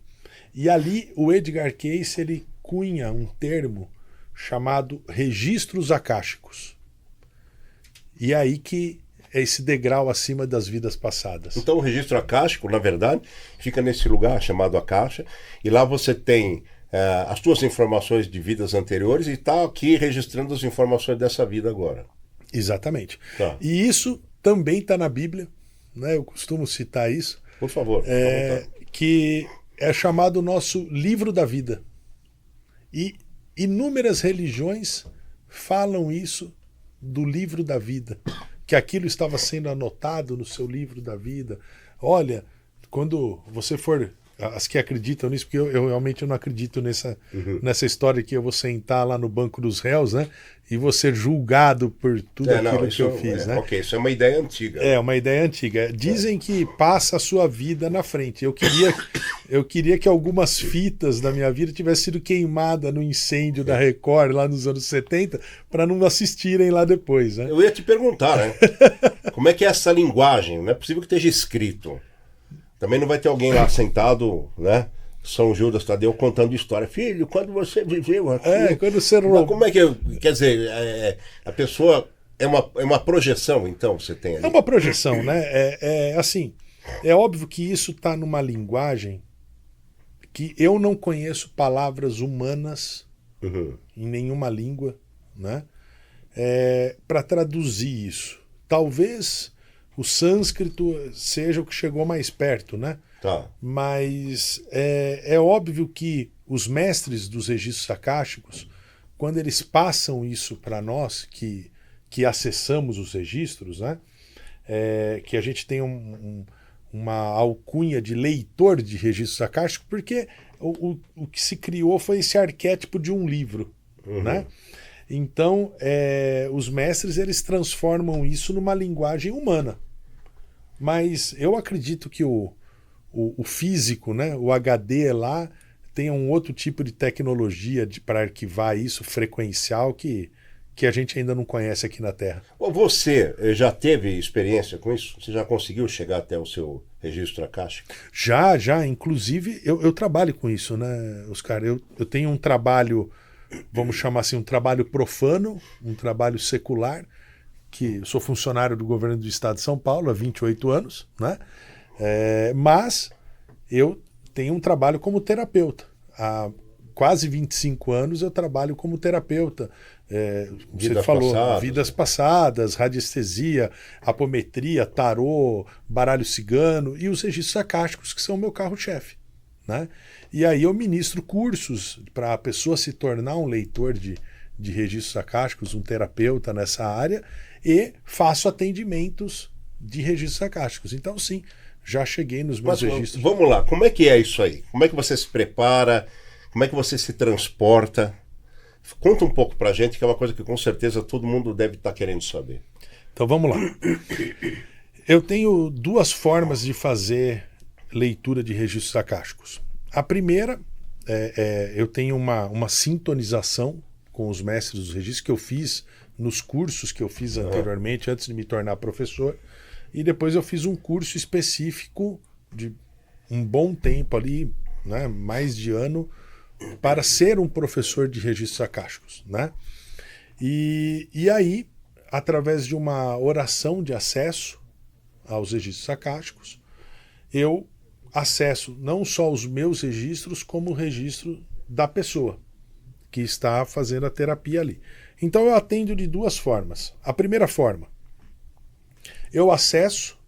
E ali o Edgar Cayce ele cunha um termo chamado registros akáshicos. E aí que é esse degrau acima das vidas passadas. Então o registro akáshico, na verdade, fica nesse lugar chamado Akasha, e lá você tem as suas informações de vidas anteriores e está aqui registrando as informações dessa vida agora. Exatamente. Tá. E isso também está na Bíblia, né? Eu costumo citar isso. Por favor. Que é chamado o nosso livro da vida. E inúmeras religiões falam isso do livro da vida, que aquilo estava sendo anotado no seu livro da vida. Olha, quando você for... As que acreditam nisso, porque eu realmente não acredito nessa história que eu vou sentar lá no banco dos réus, né? E vou ser julgado por tudo aquilo que eu fiz, né? Ok, isso é uma ideia antiga. É, uma ideia antiga. Dizem que passa a sua vida na frente. Eu queria que algumas fitas da minha vida tivessem sido queimadas no incêndio da Record lá nos anos 70 para não assistirem lá depois, né? Eu ia te perguntar, né? Como é que é essa linguagem? Não é possível que esteja escrito. Também não vai ter alguém lá sentado, né? São Judas Tadeu contando história. Filho, quando você viveu aqui... quando você roubou... Como é que... Quer dizer, a pessoa... É uma projeção, então, você tem ali? É uma projeção, né? Assim, é óbvio que isso está numa linguagem que eu não conheço palavras humanas em nenhuma língua, né? Para traduzir isso. Talvez o sânscrito seja o que chegou mais perto, né? Tá. Mas é óbvio que os mestres dos registros akáshicos quando eles passam isso para nós, que acessamos os registros, né? Que a gente tem uma alcunha de leitor de registros acásticos, porque o que se criou foi esse arquétipo de um livro, né? Então, os mestres eles transformam isso numa linguagem humana. Mas eu acredito que o físico, né, o HD lá, tem um outro tipo de tecnologia para arquivar isso, frequencial, que a gente ainda não conhece aqui na Terra. Você já teve experiência com isso? Você já conseguiu chegar até o seu registro acástico? Já. Inclusive, eu trabalho com isso, né, Oscar? Eu tenho um trabalho, vamos chamar assim, um trabalho profano, um trabalho secular, que eu sou funcionário do governo do estado de São Paulo há 28 anos, né? Mas eu tenho um trabalho como terapeuta. Há quase 25 anos eu trabalho como terapeuta. Você falou, vidas passadas, radiestesia, apometria, tarô, baralho cigano e os registros acásticos, que são o meu carro-chefe, né? E aí eu ministro cursos para a pessoa se tornar um leitor de registros acásticos, um terapeuta nessa área, e faço atendimentos de registros acásticos. Então, sim, já cheguei nos meus registros. Vamos lá, como é que é isso aí? Como é que você se prepara? Como é que você se transporta? Conta um pouco pra gente, que é uma coisa que com certeza todo mundo deve estar querendo saber. Então vamos lá. Eu tenho duas formas de fazer leitura de registros acásticos. A primeira, eu tenho uma sintonização com os mestres dos registros que eu fiz nos cursos que eu fiz anteriormente, antes de me tornar professor. E depois eu fiz um curso específico de um bom tempo ali, né, mais de ano, para ser um professor de registros acásticos, né? E aí, através de uma oração de acesso aos registros acásticos, eu acesso não só os meus registros, como o registro da pessoa que está fazendo a terapia ali. Então eu atendo de duas formas. A primeira forma, eu acesso,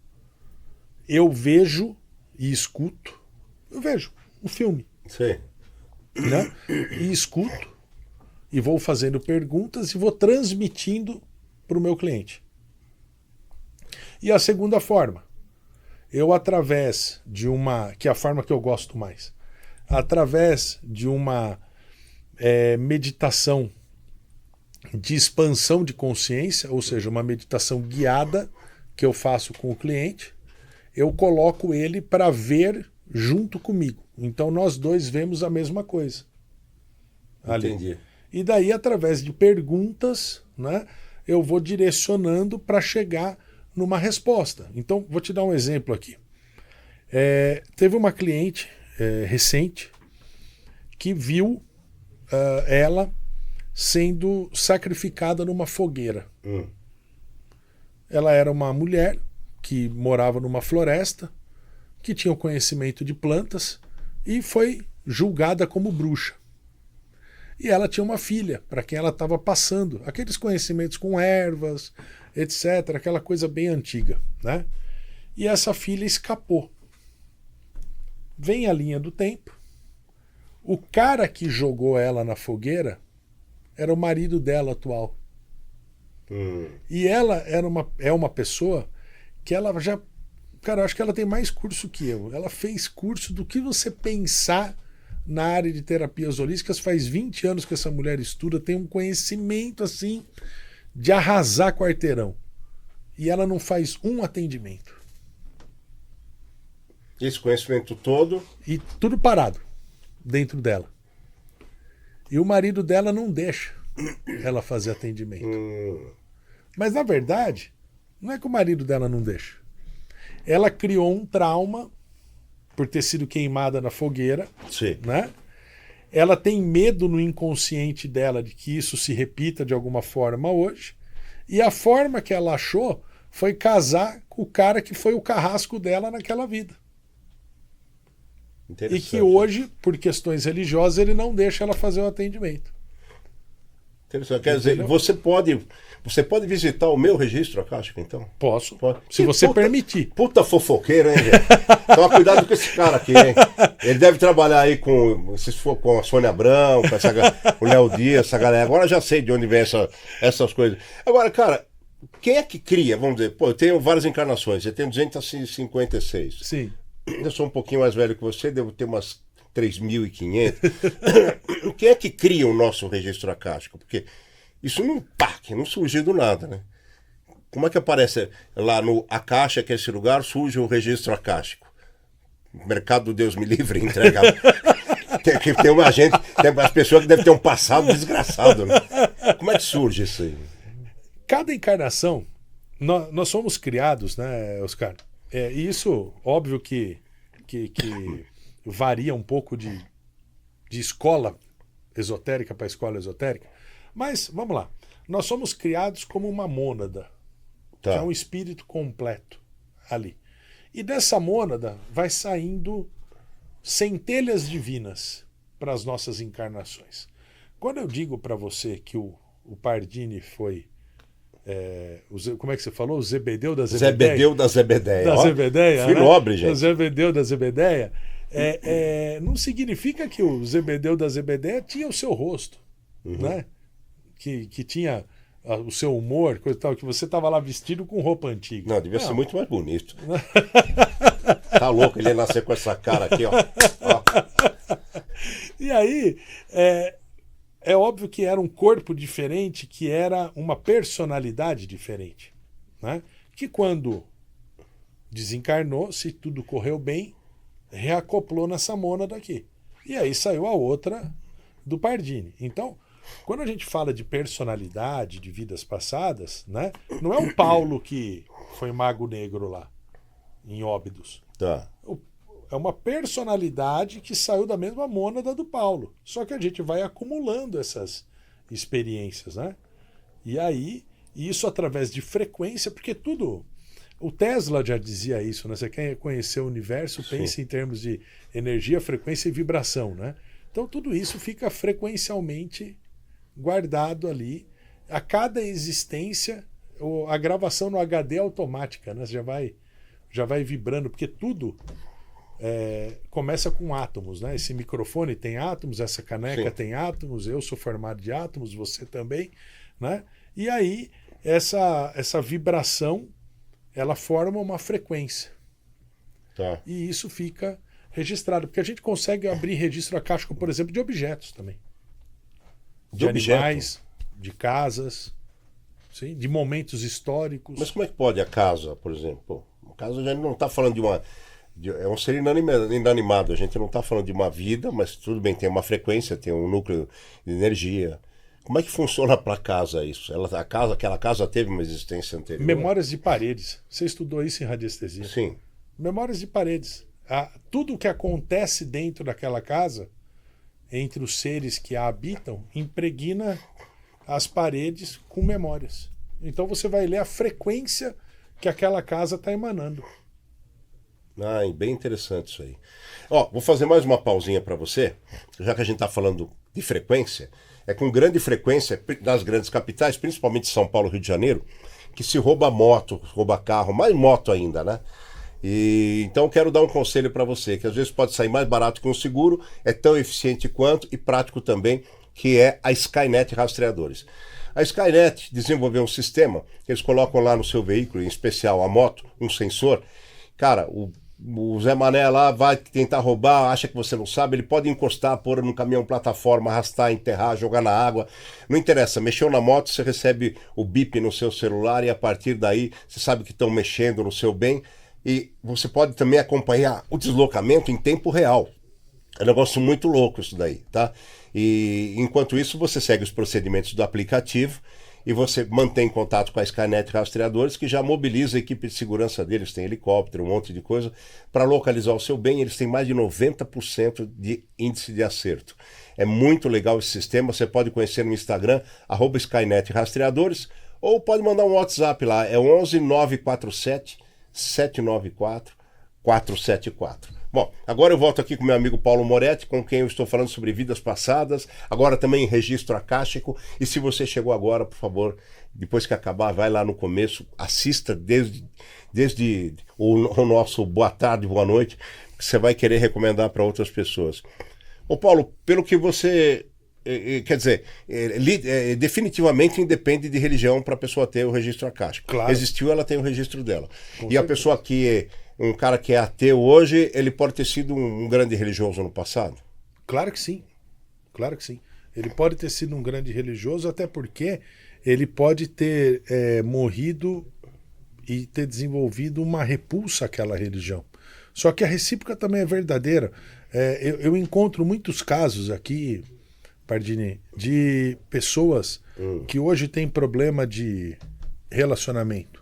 eu vejo e escuto. Eu vejo um filme. Sim. Né? E escuto, e vou fazendo perguntas e vou transmitindo para o meu cliente. E a segunda forma, eu através de que é a forma que eu gosto mais, através de uma meditação de expansão de consciência, ou seja, uma meditação guiada que eu faço com o cliente, eu coloco ele para ver junto comigo. Então nós dois vemos a mesma coisa. Ali. Entendi. E daí, através de perguntas, né, eu vou direcionando para chegar numa resposta. Então, vou te dar um exemplo aqui. Teve uma cliente recente que viu ela sendo sacrificada numa fogueira. Ela era uma mulher que morava numa floresta, que tinha o conhecimento de plantas e foi julgada como bruxa. E ela tinha uma filha, para quem ela estava passando aqueles conhecimentos com ervas, etc., aquela coisa bem antiga, né? E essa filha escapou. Vem a linha do tempo, o cara que jogou ela na fogueira era o marido dela atual. E ela é uma pessoa que ela já... Cara, eu acho que ela tem mais curso que eu. Ela fez curso do que você pensar na área de terapias holísticas. Faz 20 anos que essa mulher estuda, tem um conhecimento assim de arrasar quarteirão. E ela não faz um atendimento. Esse conhecimento todo... E tudo parado dentro dela. E o marido dela não deixa ela fazer atendimento. Mas, na verdade, não é que o marido dela não deixa. Ela criou um trauma por ter sido queimada na fogueira. Sim. Né? Ela tem medo no inconsciente dela de que isso se repita de alguma forma hoje. E a forma que ela achou foi casar com o cara que foi o carrasco dela naquela vida. E que hoje, por questões religiosas, ele não deixa ela fazer o atendimento. Interessante. Quer dizer, você pode visitar o meu registro acástico, então? Posso. Pode. Se você permitir. Puta fofoqueiro, hein, gente? Toma cuidado com esse cara aqui, hein? Ele deve trabalhar aí se for com a Sônia Abrão, com o Léo Dias, essa galera. Agora já sei de onde vem essas coisas. Agora, cara, quem é que cria? Vamos dizer, pô, eu tenho várias encarnações, eu tenho 256. Sim. Eu sou um pouquinho mais velho que você, devo ter umas 3.500. Quem é que cria o nosso registro acástico? Porque isso não surgiu do nada, né? Como é que aparece lá no Acaixa, que é esse lugar, surge o registro acástico? Mercado do Deus me livre entrega. Tem uma gente, tem as pessoas que devem ter um passado desgraçado, né? Como é que surge isso aí? Cada encarnação, nós somos criados, né, Oscar? E isso, óbvio que varia um pouco de escola esotérica para escola esotérica, mas vamos lá. Nós somos criados como uma mônada, que é um espírito completo ali. E dessa mônada vai saindo centelhas divinas para as nossas encarnações. Quando eu digo para você que o Pardini foi como é que você falou? O Zebedeu da Zebedeia? Zebedeu da Zebedeia. Da Zebedeia, fui nobre, gente. O Zebedeu da Zebedeia. Não significa que o Zebedeu da Zebedeia tinha o seu rosto, né? Que tinha o seu humor, coisa e tal, que você estava lá vestido com roupa antiga. Não, devia ser muito mais bonito. Tá louco, ele ia nascer com essa cara aqui, ó. E aí, é óbvio que era um corpo diferente, que era uma personalidade diferente, né? Que quando desencarnou, se tudo correu bem, reacoplou nessa mônada aqui. E aí saiu a outra do Pardini. Então, quando a gente fala de personalidade, de vidas passadas, né? Não é o Paulo que foi mago negro lá, em Óbidos. Tá. É uma personalidade que saiu da mesma mônada do Paulo. Só que a gente vai acumulando essas experiências, né? E aí, isso através de frequência, porque tudo... O Tesla já dizia isso, né? Você quer conhecer o universo, pense em termos de energia, frequência e vibração, né? Então tudo isso fica frequencialmente guardado ali. A cada existência, a gravação no HD é automática, né? Você já vai vibrando, porque tudo... começa com átomos, né? Esse microfone tem átomos, essa caneca tem átomos, eu sou formado de átomos, você também, né? E aí essa vibração ela forma uma frequência. Tá. E isso fica registrado, porque a gente consegue abrir registro acástico, por exemplo, de objetos também. De animais, de casas, sim, de momentos históricos. Mas como é que pode a casa, por exemplo? Pô, a casa a gente não está falando de uma... É um ser inanimado, a gente não está falando de uma vida, mas tudo bem, tem uma frequência, tem um núcleo de energia. Como é que funciona para a casa isso? Aquela casa teve uma existência anterior? Memórias de paredes. Você estudou isso em radiestesia? Sim. Memórias de paredes. Tudo o que acontece dentro daquela casa, entre os seres que a habitam, impregna as paredes com memórias. Então você vai ler a frequência que aquela casa está emanando. Bem interessante isso aí. Vou fazer mais uma pausinha para você, já que a gente está falando de frequência. É com grande frequência nas grandes capitais, principalmente São Paulo, Rio de Janeiro, que se rouba moto, rouba carro, mais moto ainda, né? Então eu quero dar um conselho para você, que às vezes pode sair mais barato que um seguro, é tão eficiente quanto e prático também, que é a Skynet Rastreadores. A Skynet desenvolveu um sistema que eles colocam lá no seu veículo, em especial a moto, um sensor. Cara, o Zé Mané lá vai tentar roubar, acha que você não sabe, ele pode encostar, pôr no caminhão plataforma, arrastar, enterrar, jogar na água, não interessa, mexeu na moto, você recebe o bip no seu celular e a partir daí você sabe que estão mexendo no seu bem e você pode também acompanhar o deslocamento em tempo real. É um negócio muito louco isso daí, tá? E enquanto isso você segue os procedimentos do aplicativo e você mantém contato com a Skynet Rastreadores, que já mobiliza a equipe de segurança deles, tem helicóptero, um monte de coisa, para localizar o seu bem. Eles têm mais de 90% de índice de acerto. É muito legal esse sistema, você pode conhecer no Instagram, @Skynet Rastreadores, ou pode mandar um WhatsApp lá, é 11 947 794 474. Bom, agora eu volto aqui com meu amigo Paulo Moretti, com quem eu estou falando sobre vidas passadas, agora também em registro acástico. E se você chegou agora, por favor, depois que acabar, vai lá no começo, assista desde o nosso boa tarde, boa noite, que você vai querer recomendar para outras pessoas. Ô Paulo, pelo que você... Quer dizer, definitivamente independe de religião para a pessoa ter o registro acástico. Claro. Existiu, ela tem o registro dela. Com e certeza. a pessoa que um cara que é ateu hoje, ele pode ter sido um grande religioso no passado? Claro que sim. Claro que sim. Ele pode ter sido um grande religioso, até porque ele pode ter morrido e ter desenvolvido uma repulsa àquela religião. Só que a recíproca também é verdadeira. Eu encontro muitos casos aqui, Pardini, de pessoas que hoje têm problema de relacionamento.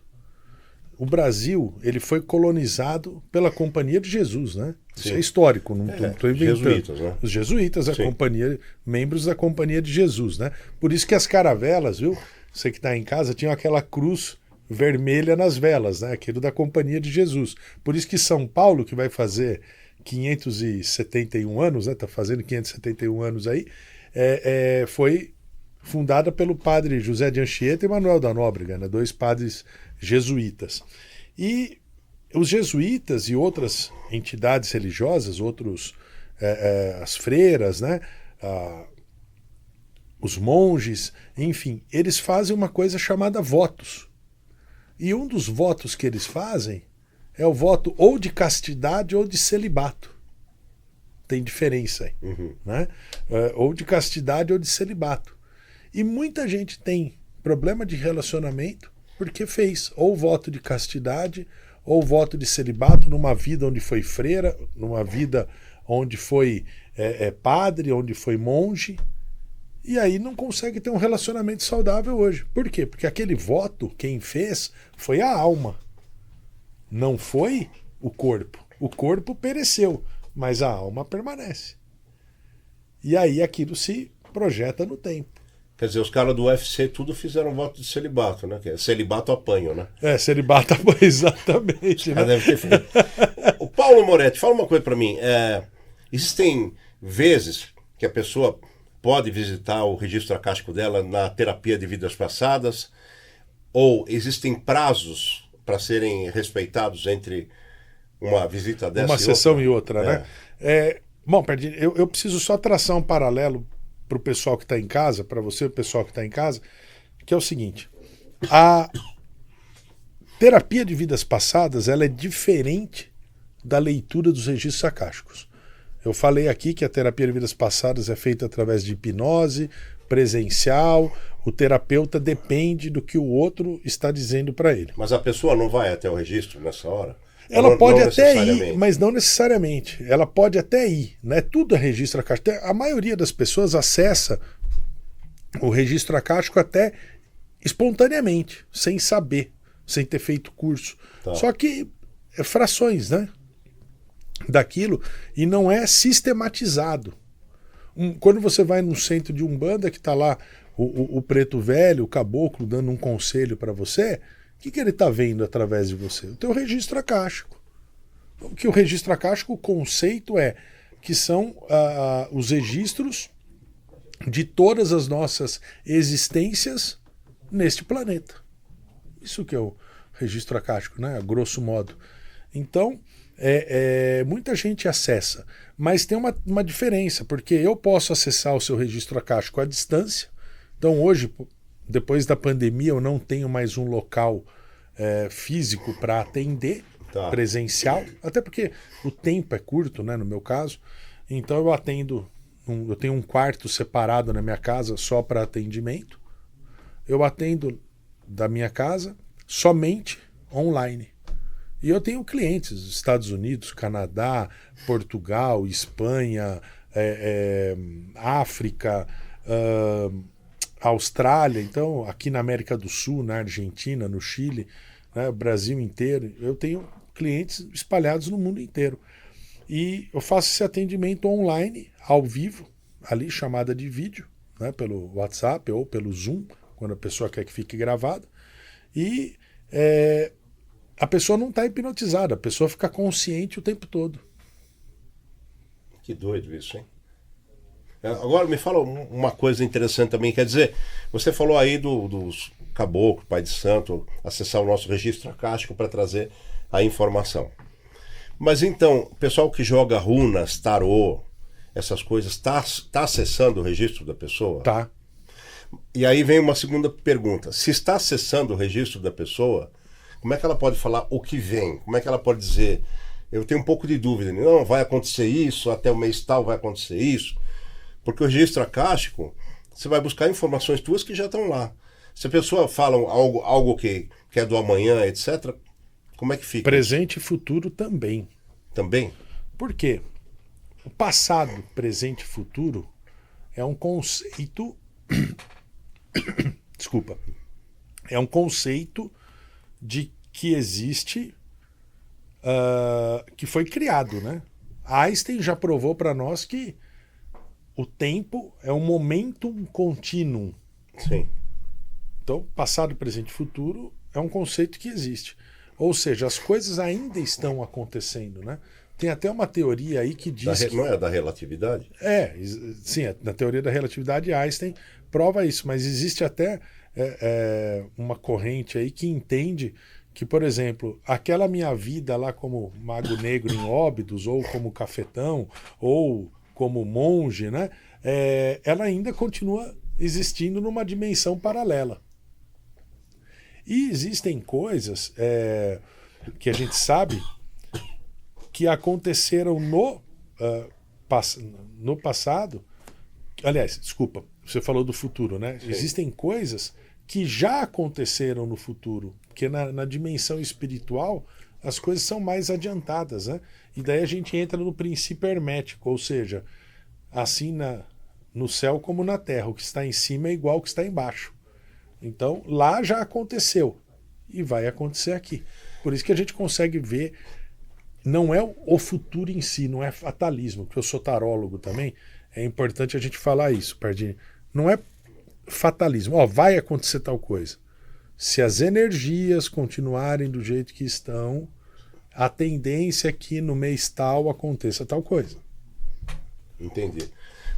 O Brasil, ele foi colonizado pela Companhia de Jesus, né? Isso é histórico, não estou inventando. Jesuítas, né? Os jesuítas, membros da Companhia de Jesus, né? Por isso que as caravelas, viu? Você que está em casa, tinha aquela cruz vermelha nas velas, né? Aquilo da Companhia de Jesus. Por isso que São Paulo, que vai fazer 571 anos, né? Está fazendo 571 anos aí, foi fundada pelo padre José de Anchieta e Manuel da Nóbrega, né? 2 padres jesuítas. E os jesuítas e outras entidades religiosas, as freiras, né? Os monges, enfim, eles fazem uma coisa chamada votos. E um dos votos que eles fazem é o voto ou de castidade ou de celibato. Tem diferença aí. Né? Ou de castidade ou de celibato. E muita gente tem problema de relacionamento porque fez ou voto de castidade ou voto de celibato numa vida onde foi freira, numa vida onde foi padre, onde foi monge, e aí não consegue ter um relacionamento saudável hoje. Por quê? Porque aquele voto, quem fez, foi a alma. Não foi o corpo. O corpo pereceu, mas a alma permanece. E aí aquilo se projeta no tempo. Quer dizer, os caras do UFC tudo fizeram voto de celibato, né? Que é celibato apanho, né? Celibato apanho, exatamente. Né? Deve ter feito. O Paulo Moretti, fala uma coisa para mim. Existem vezes que a pessoa pode visitar o registro acástico dela na terapia de vidas passadas, ou existem prazos para serem respeitados entre uma visita dessa uma sessão e outra, né? Bom, Pardini, eu preciso só traçar um paralelo para o pessoal que está em casa, para você, o pessoal que está em casa, que é o seguinte: a terapia de vidas passadas ela é diferente da leitura dos registros acásticos. Eu falei aqui que a terapia de vidas passadas é feita através de hipnose, presencial, o terapeuta depende do que o outro está dizendo para ele. Mas a pessoa não vai até o registro nessa hora? Ela pode até ir, mas não necessariamente. Ela pode até ir, né? Tudo é registro acástico. A maioria das pessoas acessa o registro acástico até espontaneamente, sem saber, sem ter feito curso. Tá. Só que é frações, né? Daquilo, e não é sistematizado. Quando você vai num centro de umbanda que está lá o preto velho, o caboclo dando um conselho para você, o que ele está vendo através de você? O teu registro acástico. Que o registro acástico, o conceito é que são os registros de todas as nossas existências neste planeta. Isso que é o registro acástico, né? A grosso modo. Então, muita gente acessa, mas tem uma diferença, porque eu posso acessar o seu registro acástico à distância. Então hoje, depois da pandemia, eu não tenho mais um local físico para atender, presencial, até porque o tempo é curto, né, no meu caso. Então eu atendo, eu tenho um quarto separado na minha casa só para atendimento. Eu atendo da minha casa somente online. E eu tenho clientes dos Estados Unidos, Canadá, Portugal, Espanha, África, Austrália, então aqui na América do Sul, na Argentina, no Chile, né, Brasil inteiro. Eu tenho clientes espalhados no mundo inteiro. E eu faço esse atendimento online, ao vivo, ali chamada de vídeo, né, pelo WhatsApp ou pelo Zoom, quando a pessoa quer que fique gravado. E a pessoa não está hipnotizada, a pessoa fica consciente o tempo todo. Que doido isso, hein? Agora me fala uma coisa interessante também, quer dizer, você falou aí dos caboclos, pai de santo, acessar o nosso registro acástico para trazer a informação. Mas então, o pessoal que joga runas, tarô, essas coisas, tá acessando o registro da pessoa? Tá. E aí vem uma segunda pergunta. Se está acessando o registro da pessoa, como é que ela pode falar o que vem? Como é que ela pode dizer, eu tenho um pouco de dúvida, não, vai acontecer isso, até o mês tal vai acontecer isso? Porque o registro acástico, você vai buscar informações tuas que já estão lá. Se a pessoa fala algo que é do amanhã, etc., como é que fica? Presente e futuro também. Também? Por quê? O passado, presente e futuro é um conceito. Desculpa. É um conceito de que existe, que foi criado, né? Einstein já provou para nós que o tempo é um momentum contínuo. Sim. Então, passado, presente e futuro é um conceito que existe. Ou seja, as coisas ainda estão acontecendo, né? Tem até uma teoria aí que diz que... Não é da relatividade? Sim, na teoria da relatividade Einstein prova isso, mas existe até uma corrente aí que entende que, por exemplo, aquela minha vida lá como mago negro em Óbidos, ou como cafetão, ou como monge, né? Ela ainda continua existindo numa dimensão paralela. E existem coisas que a gente sabe que aconteceram no passado. Aliás, desculpa, você falou do futuro, né? Sim. Existem coisas que já aconteceram no futuro, porque na dimensão espiritual as coisas são mais adiantadas, né? E daí a gente entra no princípio hermético, ou seja, assim no céu como na terra, o que está em cima é igual ao que está embaixo. Então, lá já aconteceu e vai acontecer aqui. Por isso que a gente consegue ver, não é o futuro em si, não é fatalismo, porque eu sou tarólogo também, é importante a gente falar isso, Pardini. Não é fatalismo, vai acontecer tal coisa. Se as energias continuarem do jeito que estão, a tendência é que no mês tal aconteça tal coisa. Entendi.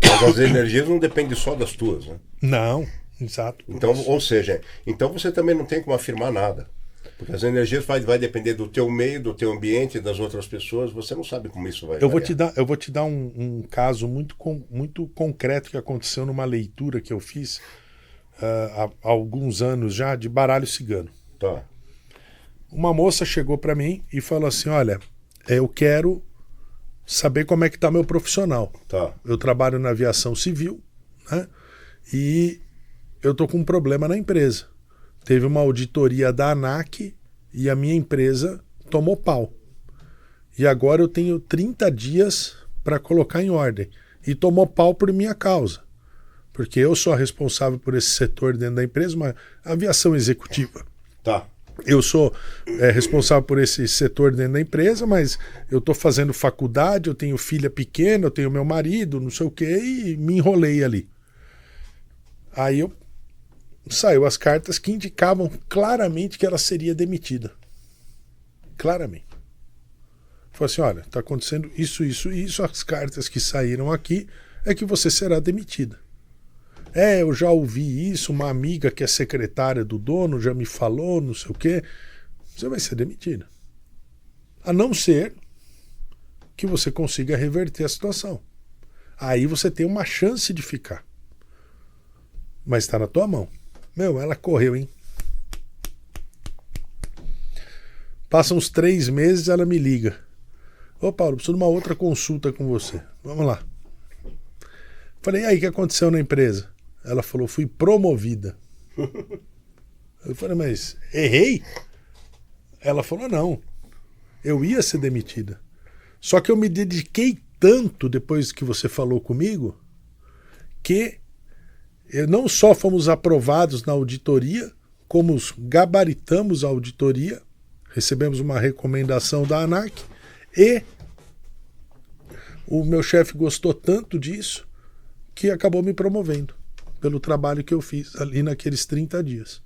Mas as energias não dependem só das tuas, né? Não, exato. Então, ou seja, então você também não tem como afirmar nada. Porque as energias vai depender do teu meio, do teu ambiente, das outras pessoas. Você não sabe como isso vai eu vou te dar um caso muito concreto que aconteceu numa leitura que eu fiz há alguns anos já, de baralho cigano. Tá. Uma moça chegou para mim e falou assim, olha, eu quero saber como é que está meu profissional. Tá. Eu trabalho na aviação civil, né? E eu tô com um problema na empresa. Teve uma auditoria da ANAC e a minha empresa tomou pau. E agora eu tenho 30 dias para colocar em ordem. E tomou pau por minha causa. Porque eu sou a responsável por esse setor dentro da empresa, uma aviação executiva. Tá. Eu sou responsável por esse setor dentro da empresa, mas eu estou fazendo faculdade, eu tenho filha pequena, eu tenho meu marido, não sei o quê, e me enrolei ali. Aí saiu as cartas que indicavam claramente que ela seria demitida. Claramente. Falei assim, olha, está acontecendo isso, isso e isso, as cartas que saíram aqui é que você será demitida. Eu já ouvi isso, uma amiga que é secretária do dono já me falou, não sei o quê. Você vai ser demitida. A não ser que você consiga reverter a situação. Aí você tem uma chance de ficar. Mas está na tua mão. Ela correu, hein? Passam uns 3 meses, ela me liga. Ô Paulo, preciso de uma outra consulta com você. Vamos lá. Falei, e aí, o que aconteceu na empresa? Ela falou, fui promovida. Eu falei, mas errei? Ela falou, não. Eu ia ser demitida. Só que eu me dediquei tanto depois que você falou comigo que não só fomos aprovados na auditoria, como gabaritamos a auditoria, recebemos uma recomendação da ANAC e o meu chefe gostou tanto disso que acabou me promovendo pelo trabalho que eu fiz ali naqueles 30 dias.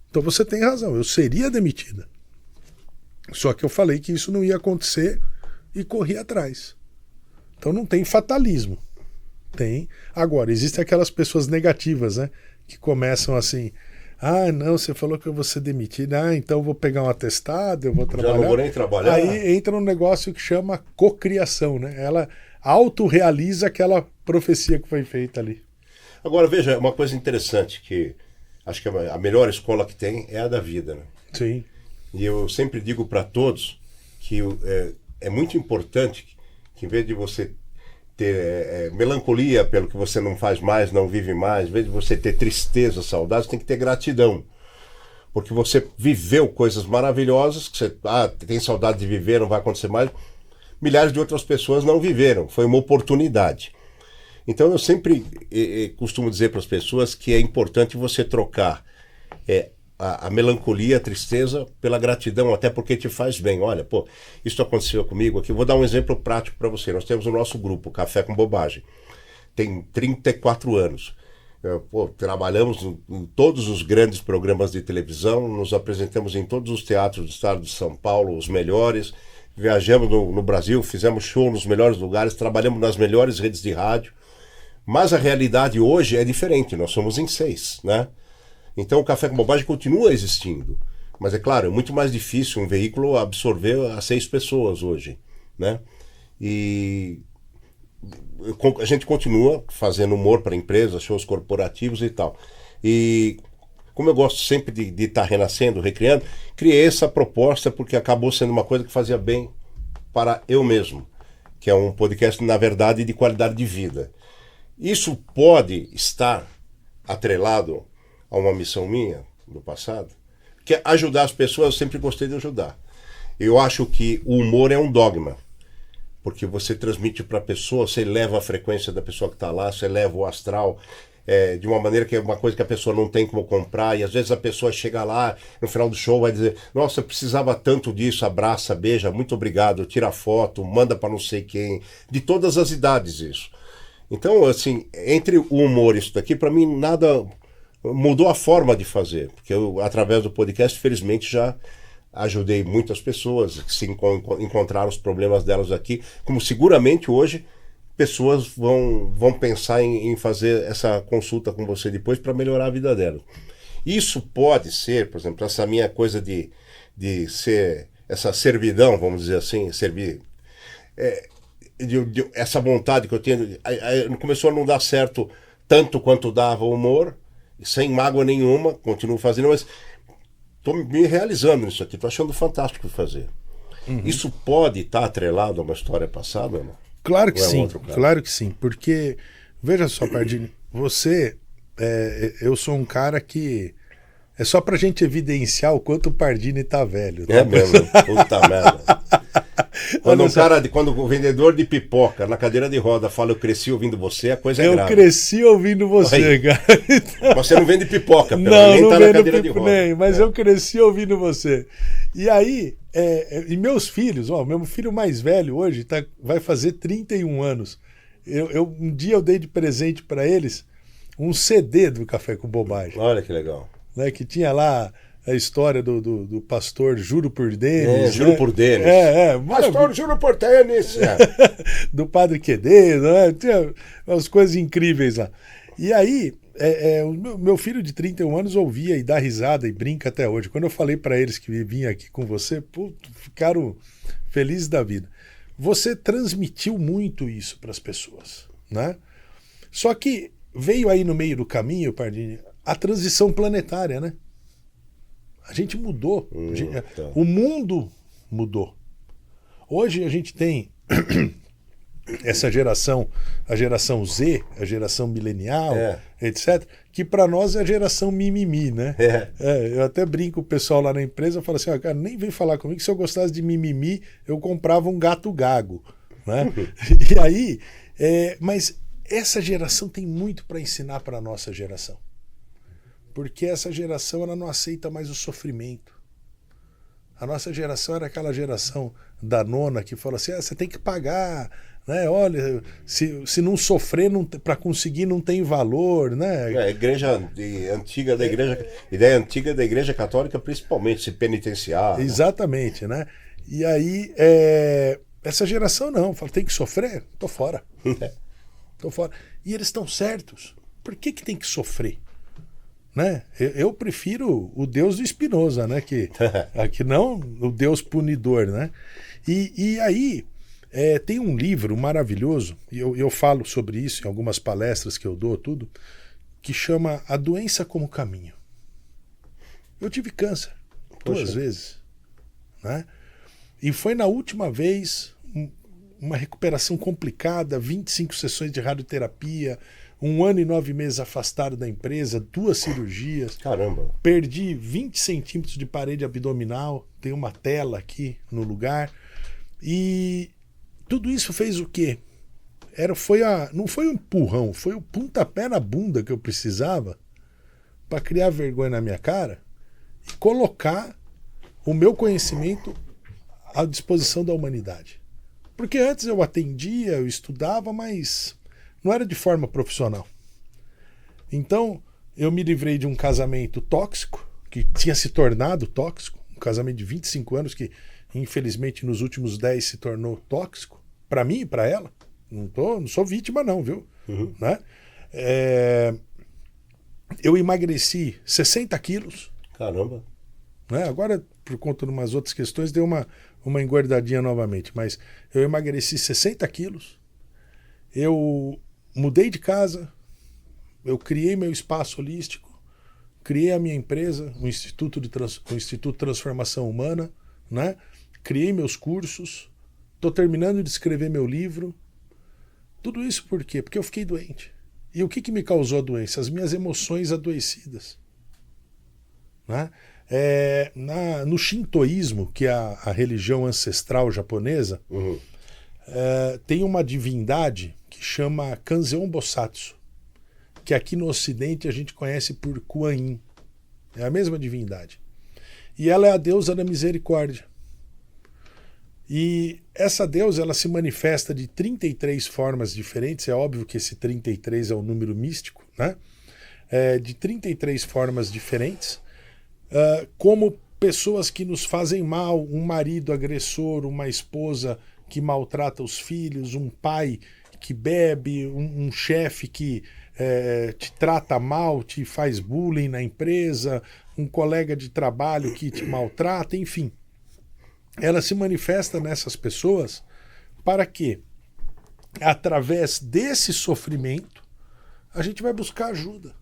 Então você tem razão, eu seria demitida. Só que eu falei que isso não ia acontecer e corri atrás. Então não tem fatalismo. Tem. Agora, existem aquelas pessoas negativas, né? Que começam assim... Ah, não, você falou que eu vou ser demitido. Ah, então eu vou pegar um atestado, eu vou trabalhar. Já não vou nem trabalhar. Aí entra um negócio que chama cocriação, né? Ela autorrealiza aquela profecia que foi feita ali. Agora, veja, uma coisa interessante, que acho que a melhor escola que tem é a da vida, né? Sim. E eu sempre digo para todos que é muito importante que em vez de você ter melancolia pelo que você não faz mais, não vive mais, em vez de você ter tristeza, saudade, você tem que ter gratidão. Porque você viveu coisas maravilhosas, que você tem saudade de viver, não vai acontecer mais. Milhares de outras pessoas não viveram, foi uma oportunidade. Então eu sempre costumo dizer para as pessoas que é importante você trocar a melancolia, a tristeza pela gratidão, até porque te faz bem. Olha, pô, isso aconteceu comigo aqui. Vou dar um exemplo prático para você. Nós temos o nosso grupo, Café com Bobagem. Tem 34 anos. Trabalhamos em todos os grandes programas de televisão, nos apresentamos em todos os teatros do estado de São Paulo, os melhores. Viajamos no Brasil, fizemos show nos melhores lugares, trabalhamos nas melhores redes de rádio. Mas a realidade hoje é diferente, nós somos em 6, né? Então o Café com Bobagem continua existindo. Mas é claro, é muito mais difícil um veículo absorver as 6 pessoas hoje, né? E a gente continua fazendo humor para empresas, shows corporativos e tal. E como eu gosto sempre de estar renascendo, recriando, criei essa proposta porque acabou sendo uma coisa que fazia bem para eu mesmo, que é um podcast, na verdade, de qualidade de vida. Isso pode estar atrelado a uma missão minha no passado, que é ajudar as pessoas. Eu sempre gostei de ajudar. Eu acho que o humor é um dogma, porque você transmite para a pessoa, você eleva a frequência da pessoa que está lá, você eleva o astral de uma maneira que é uma coisa que a pessoa não tem como comprar, e às vezes a pessoa chega lá, no final do show vai dizer, nossa, eu precisava tanto disso, abraça, beija, muito obrigado, tira foto, manda para não sei quem, de todas as idades isso. Então, assim, entre o humor e isso daqui, para mim nada mudou a forma de fazer, porque eu, através do podcast, felizmente já ajudei muitas pessoas que se encontraram os problemas delas aqui, como seguramente hoje pessoas vão pensar em fazer essa consulta com você depois para melhorar a vida delas. Isso pode ser, por exemplo, essa minha coisa de ser essa servidão, vamos dizer assim, servir, essa vontade que eu tenho, começou a não dar certo tanto quanto dava o humor, sem mágoa nenhuma, continuo fazendo, mas estou me realizando nisso aqui, estou achando fantástico fazer. Uhum. Isso pode estar atrelado a uma história passada, não? Claro que sim, claro que sim, porque, veja só, Pardini, você, eu sou um cara que é só pra gente evidenciar o quanto o Pardini tá velho. Tá? É mesmo, puta merda. Quando o vendedor de pipoca na cadeira de roda fala eu cresci ouvindo você, a coisa é grave. Eu cresci ouvindo você, cara. Então... Você não vende pipoca, nem tá na cadeira de roda. Nem, mas eu cresci ouvindo você. E aí, e meus filhos, meu filho mais velho hoje vai fazer 31 anos. Um dia eu dei de presente para eles um CD do Café com Bobagem. Olha que legal. Né, que tinha lá a história do pastor Juro por Denis. Juro por Denis. Pastor Juro por Denis. Do padre Quededo, né? Tinha umas coisas incríveis lá. E aí, o meu filho de 31 anos ouvia e dá risada e brinca até hoje. Quando eu falei para eles que vinha aqui com você, ficaram felizes da vida. Você transmitiu muito isso para as pessoas, né? Só que veio aí no meio do caminho, Pardini, a transição planetária, né? A gente mudou. O mundo mudou. Hoje a gente tem essa geração, a geração Z, a geração milenial, etc., que para nós é a geração mimimi, né? Eu até brinco com o pessoal lá na empresa, eu falo assim, cara, nem vem falar comigo, que se eu gostasse de mimimi, eu comprava um gato gago, né? E aí, mas essa geração tem muito para ensinar para a nossa geração. Porque essa geração ela não aceita mais o sofrimento. A nossa geração era aquela geração da nona que fala assim, você tem que pagar, né? Olha, se não sofrer para conseguir não tem valor, né? A igreja antiga da igreja, ideia antiga da igreja católica, principalmente se penitenciar. Exatamente, né? E aí Essa geração não, fala, tem que sofrer? Tô fora. Tô fora. E eles estão certos. Por que tem que sofrer? Né? Eu prefiro o Deus do Spinoza, né? que não o Deus punidor. Né? E aí tem um livro maravilhoso, e eu falo sobre isso em algumas palestras que eu dou, tudo, que chama A Doença como Caminho. Eu tive câncer 2 vezes. Né? E foi na última vez uma recuperação complicada, 25 sessões de radioterapia, 1 ano e 9 meses afastado da empresa, 2 cirurgias. Caramba! Perdi 20 centímetros de parede abdominal, tem uma tela aqui no lugar. E tudo isso fez o quê? Não foi um empurrão, foi o pontapé na bunda que eu precisava para criar vergonha na minha cara e colocar o meu conhecimento à disposição da humanidade. Porque antes eu atendia, eu estudava, mas não era de forma profissional. Então, eu me livrei de um casamento tóxico, que tinha se tornado tóxico, um casamento de 25 anos que, infelizmente, nos últimos 10 se tornou tóxico, para mim e para ela. Não sou vítima não, viu? Uhum. Né? Eu emagreci 60 quilos. Caramba! Né? Agora, por conta de umas outras questões, deu uma engordadinha novamente. Mas eu emagreci 60 quilos. Eu mudei de casa. Eu criei meu espaço holístico. Criei a minha empresa, o Instituto de Transformação Humana. Né? Criei meus cursos. Estou terminando de escrever meu livro. Tudo isso por quê? Porque eu fiquei doente. E o que me causou a doença? As minhas emoções adoecidas. Né? No shintoísmo, que é a religião ancestral japonesa, tem uma divindade que chama Kanzeon Bosatsu, que aqui no Ocidente a gente conhece por Kuan Yin. É a mesma divindade. E ela é a deusa da misericórdia. E essa deusa ela se manifesta de 33 formas diferentes. É óbvio que esse 33 é um número místico, né? De 33 formas diferentes. Como pessoas que nos fazem mal, um marido agressor, uma esposa que maltrata os filhos, um pai que bebe, um chefe que te trata mal, te faz bullying na empresa, um colega de trabalho que te maltrata, enfim. Ela se manifesta nessas pessoas para que, através desse sofrimento, a gente vai buscar ajuda.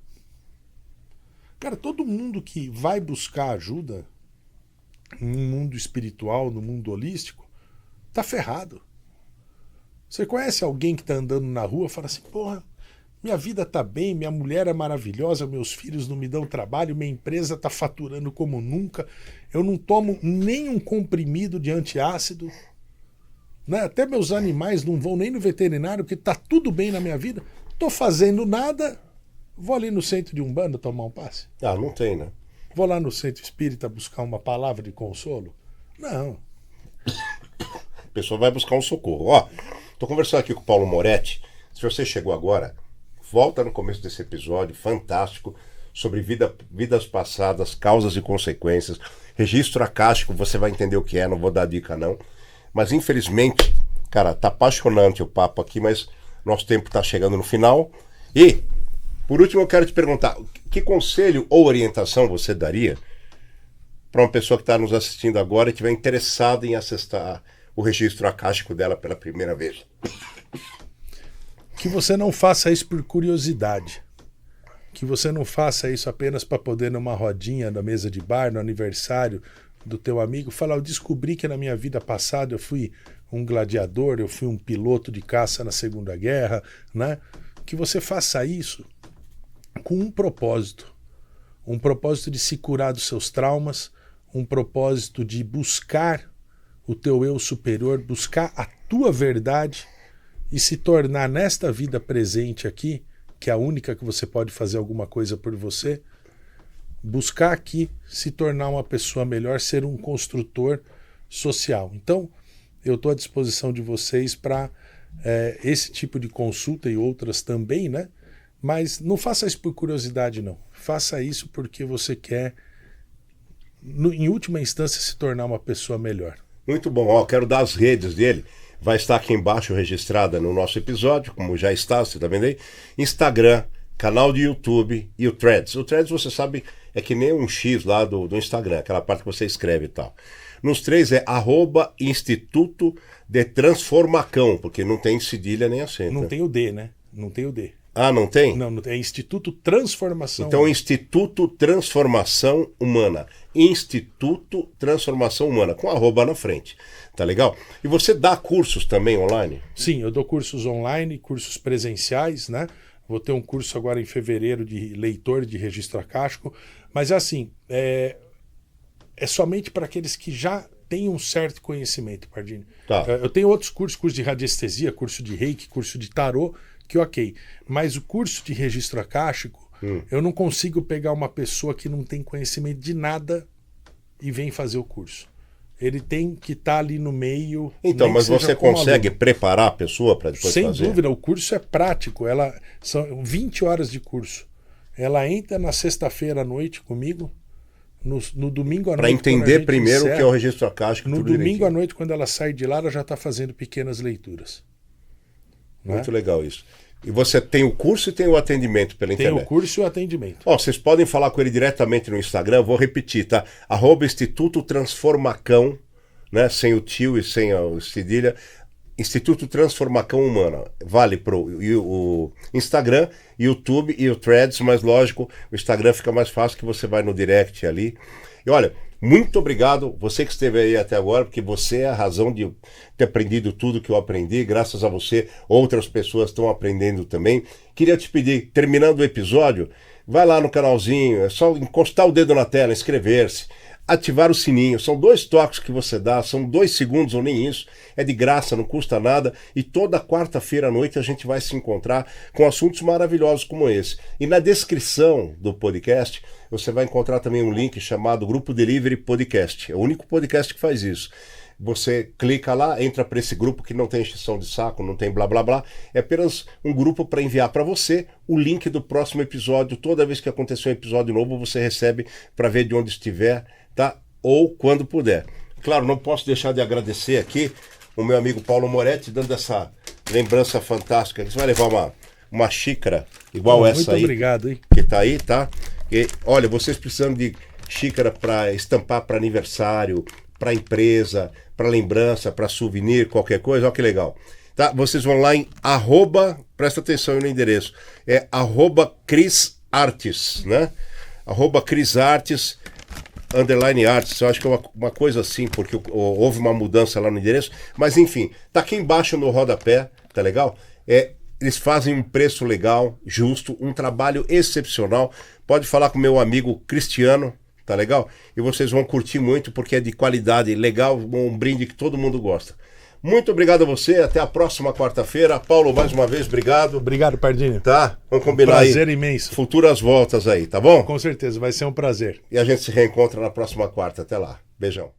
Cara, todo mundo que vai buscar ajuda no mundo espiritual, no mundo holístico, tá ferrado. Você conhece alguém que tá andando na rua e fala assim, porra, minha vida tá bem, minha mulher é maravilhosa, meus filhos não me dão trabalho, minha empresa tá faturando como nunca, eu não tomo nenhum comprimido de antiácido, né? Até meus animais não vão nem no veterinário porque tá tudo bem na minha vida, tô fazendo nada, vou ali no centro de Umbanda tomar um passe? Ah, não tem, né? Vou lá no centro espírita buscar uma palavra de consolo? Não. A pessoa vai buscar um socorro. Ó, tô conversando aqui com o Paulo Moretti. Se você chegou agora, volta no começo desse episódio fantástico sobre vidas passadas, causas e consequências. Registro acástico, você vai entender o que é, não vou dar dica não. Mas infelizmente, cara, tá apaixonante o papo aqui, mas nosso tempo tá chegando no final. E, por último, eu quero te perguntar, que conselho ou orientação você daria para uma pessoa que está nos assistindo agora e estiver interessada em acessar o registro acástico dela pela primeira vez? Que você não faça isso por curiosidade. Que você não faça isso apenas para poder numa rodinha na mesa de bar, no aniversário do teu amigo, falar, eu descobri que na minha vida passada eu fui um gladiador, eu fui um piloto de caça na Segunda Guerra, né? Que você faça isso com um propósito de se curar dos seus traumas, um propósito de buscar o teu eu superior, buscar a tua verdade e se tornar nesta vida presente aqui, que é a única que você pode fazer alguma coisa por você, buscar aqui se tornar uma pessoa melhor, ser um construtor social. Então, eu estou à disposição de vocês para esse tipo de consulta e outras também, né? Mas não faça isso por curiosidade, não. Faça isso porque você quer, em última instância, se tornar uma pessoa melhor. Muito bom. Ó, quero dar as redes dele. vai estar aqui embaixo registrada no nosso episódio, como já está, você tá vendo aí? Instagram, canal de YouTube e o Threads. O Threads, você sabe, é que nem um X lá do Instagram, aquela parte que você escreve e tal. Nos 3 é @Instituto de Transformacão, porque não tem cedilha nem acento. Não tem o D, né? Não tem o D. Ah, não tem? Não, é Instituto Transformação Então, Humana. Instituto Transformação Humana. Instituto Transformação Humana, com @ na frente. Tá legal? E você dá cursos também online? Sim, eu dou cursos online, cursos presenciais, né? Vou ter um curso agora em fevereiro de leitor de registro acástico. Mas assim, é somente para aqueles que já têm um certo conhecimento, Pardini. Tá. Eu tenho outros cursos, curso de radiestesia, curso de reiki, curso de tarô, que ok. Mas o curso de registro acástico, eu não consigo pegar uma pessoa que não tem conhecimento de nada e vem fazer o curso. Ele tem que estar ali no meio. Então, mas você consegue preparar a pessoa para depois fazer? Sem dúvida, o curso é prático. São 20 horas de curso. Ela entra na sexta-feira à noite comigo, no domingo à noite. Para entender primeiro o que é o registro acástico. No domingo à noite, quando ela sai de lá, ela já está fazendo pequenas leituras. Muito legal isso. E você tem o curso e tem o atendimento pela internet? Tem o curso e o atendimento. Vocês podem falar com ele diretamente no Instagram, vou repetir, tá? @Instituto Transformacão, né? Sem o tio e sem a cedilha. Instituto Transformacão Humana. Vale pro o Instagram, YouTube e o Threads, mas lógico, o Instagram fica mais fácil que você vai no direct ali. E olha, muito obrigado, você que esteve aí até agora, porque você é a razão de ter aprendido tudo que eu aprendi. Graças a você, outras pessoas estão aprendendo também. Queria te pedir, terminando o episódio, vai lá no canalzinho, é só encostar o dedo na tela, inscrever-se, ativar o sininho. São 2 toques que você dá, são 2 segundos ou nem isso. É de graça, não custa nada. E toda quarta-feira à noite a gente vai se encontrar com assuntos maravilhosos como esse. E na descrição do podcast você vai encontrar também um link chamado Grupo Delivery Podcast. É o único podcast que faz isso. Você clica lá, entra para esse grupo que não tem encheção de saco, não tem blá blá blá. É apenas um grupo para enviar para você o link do próximo episódio. Toda vez que acontecer um episódio novo, você recebe para ver de onde estiver, tá? Ou quando puder. Claro, não posso deixar de agradecer aqui o meu amigo Paulo Moretti, dando essa lembrança fantástica. Você vai levar uma xícara igual essa aí. Muito obrigado, hein? Que tá aí, tá? E, olha, vocês precisam de xícara para estampar para aniversário, para empresa, para lembrança, para souvenir, qualquer coisa, olha que legal. Tá? Vocês vão lá em presta atenção aí no endereço, é @CrisArtes, né? @CrisArtes, _artes, eu acho que é uma coisa assim, porque houve uma mudança lá no endereço, mas enfim, tá aqui embaixo no rodapé, tá legal? Eles fazem um preço legal, justo, um trabalho excepcional. Pode falar com meu amigo Cristiano, tá legal? E vocês vão curtir muito porque é de qualidade, legal, um brinde que todo mundo gosta. Muito obrigado a você, até a próxima quarta-feira. Paulo, mais uma vez, obrigado. Obrigado, Pardini. Tá? Vamos combinar aí. Prazer imenso. Futuras voltas aí, tá bom? Com certeza, vai ser um prazer. E a gente se reencontra na próxima quarta. Até lá. Beijão.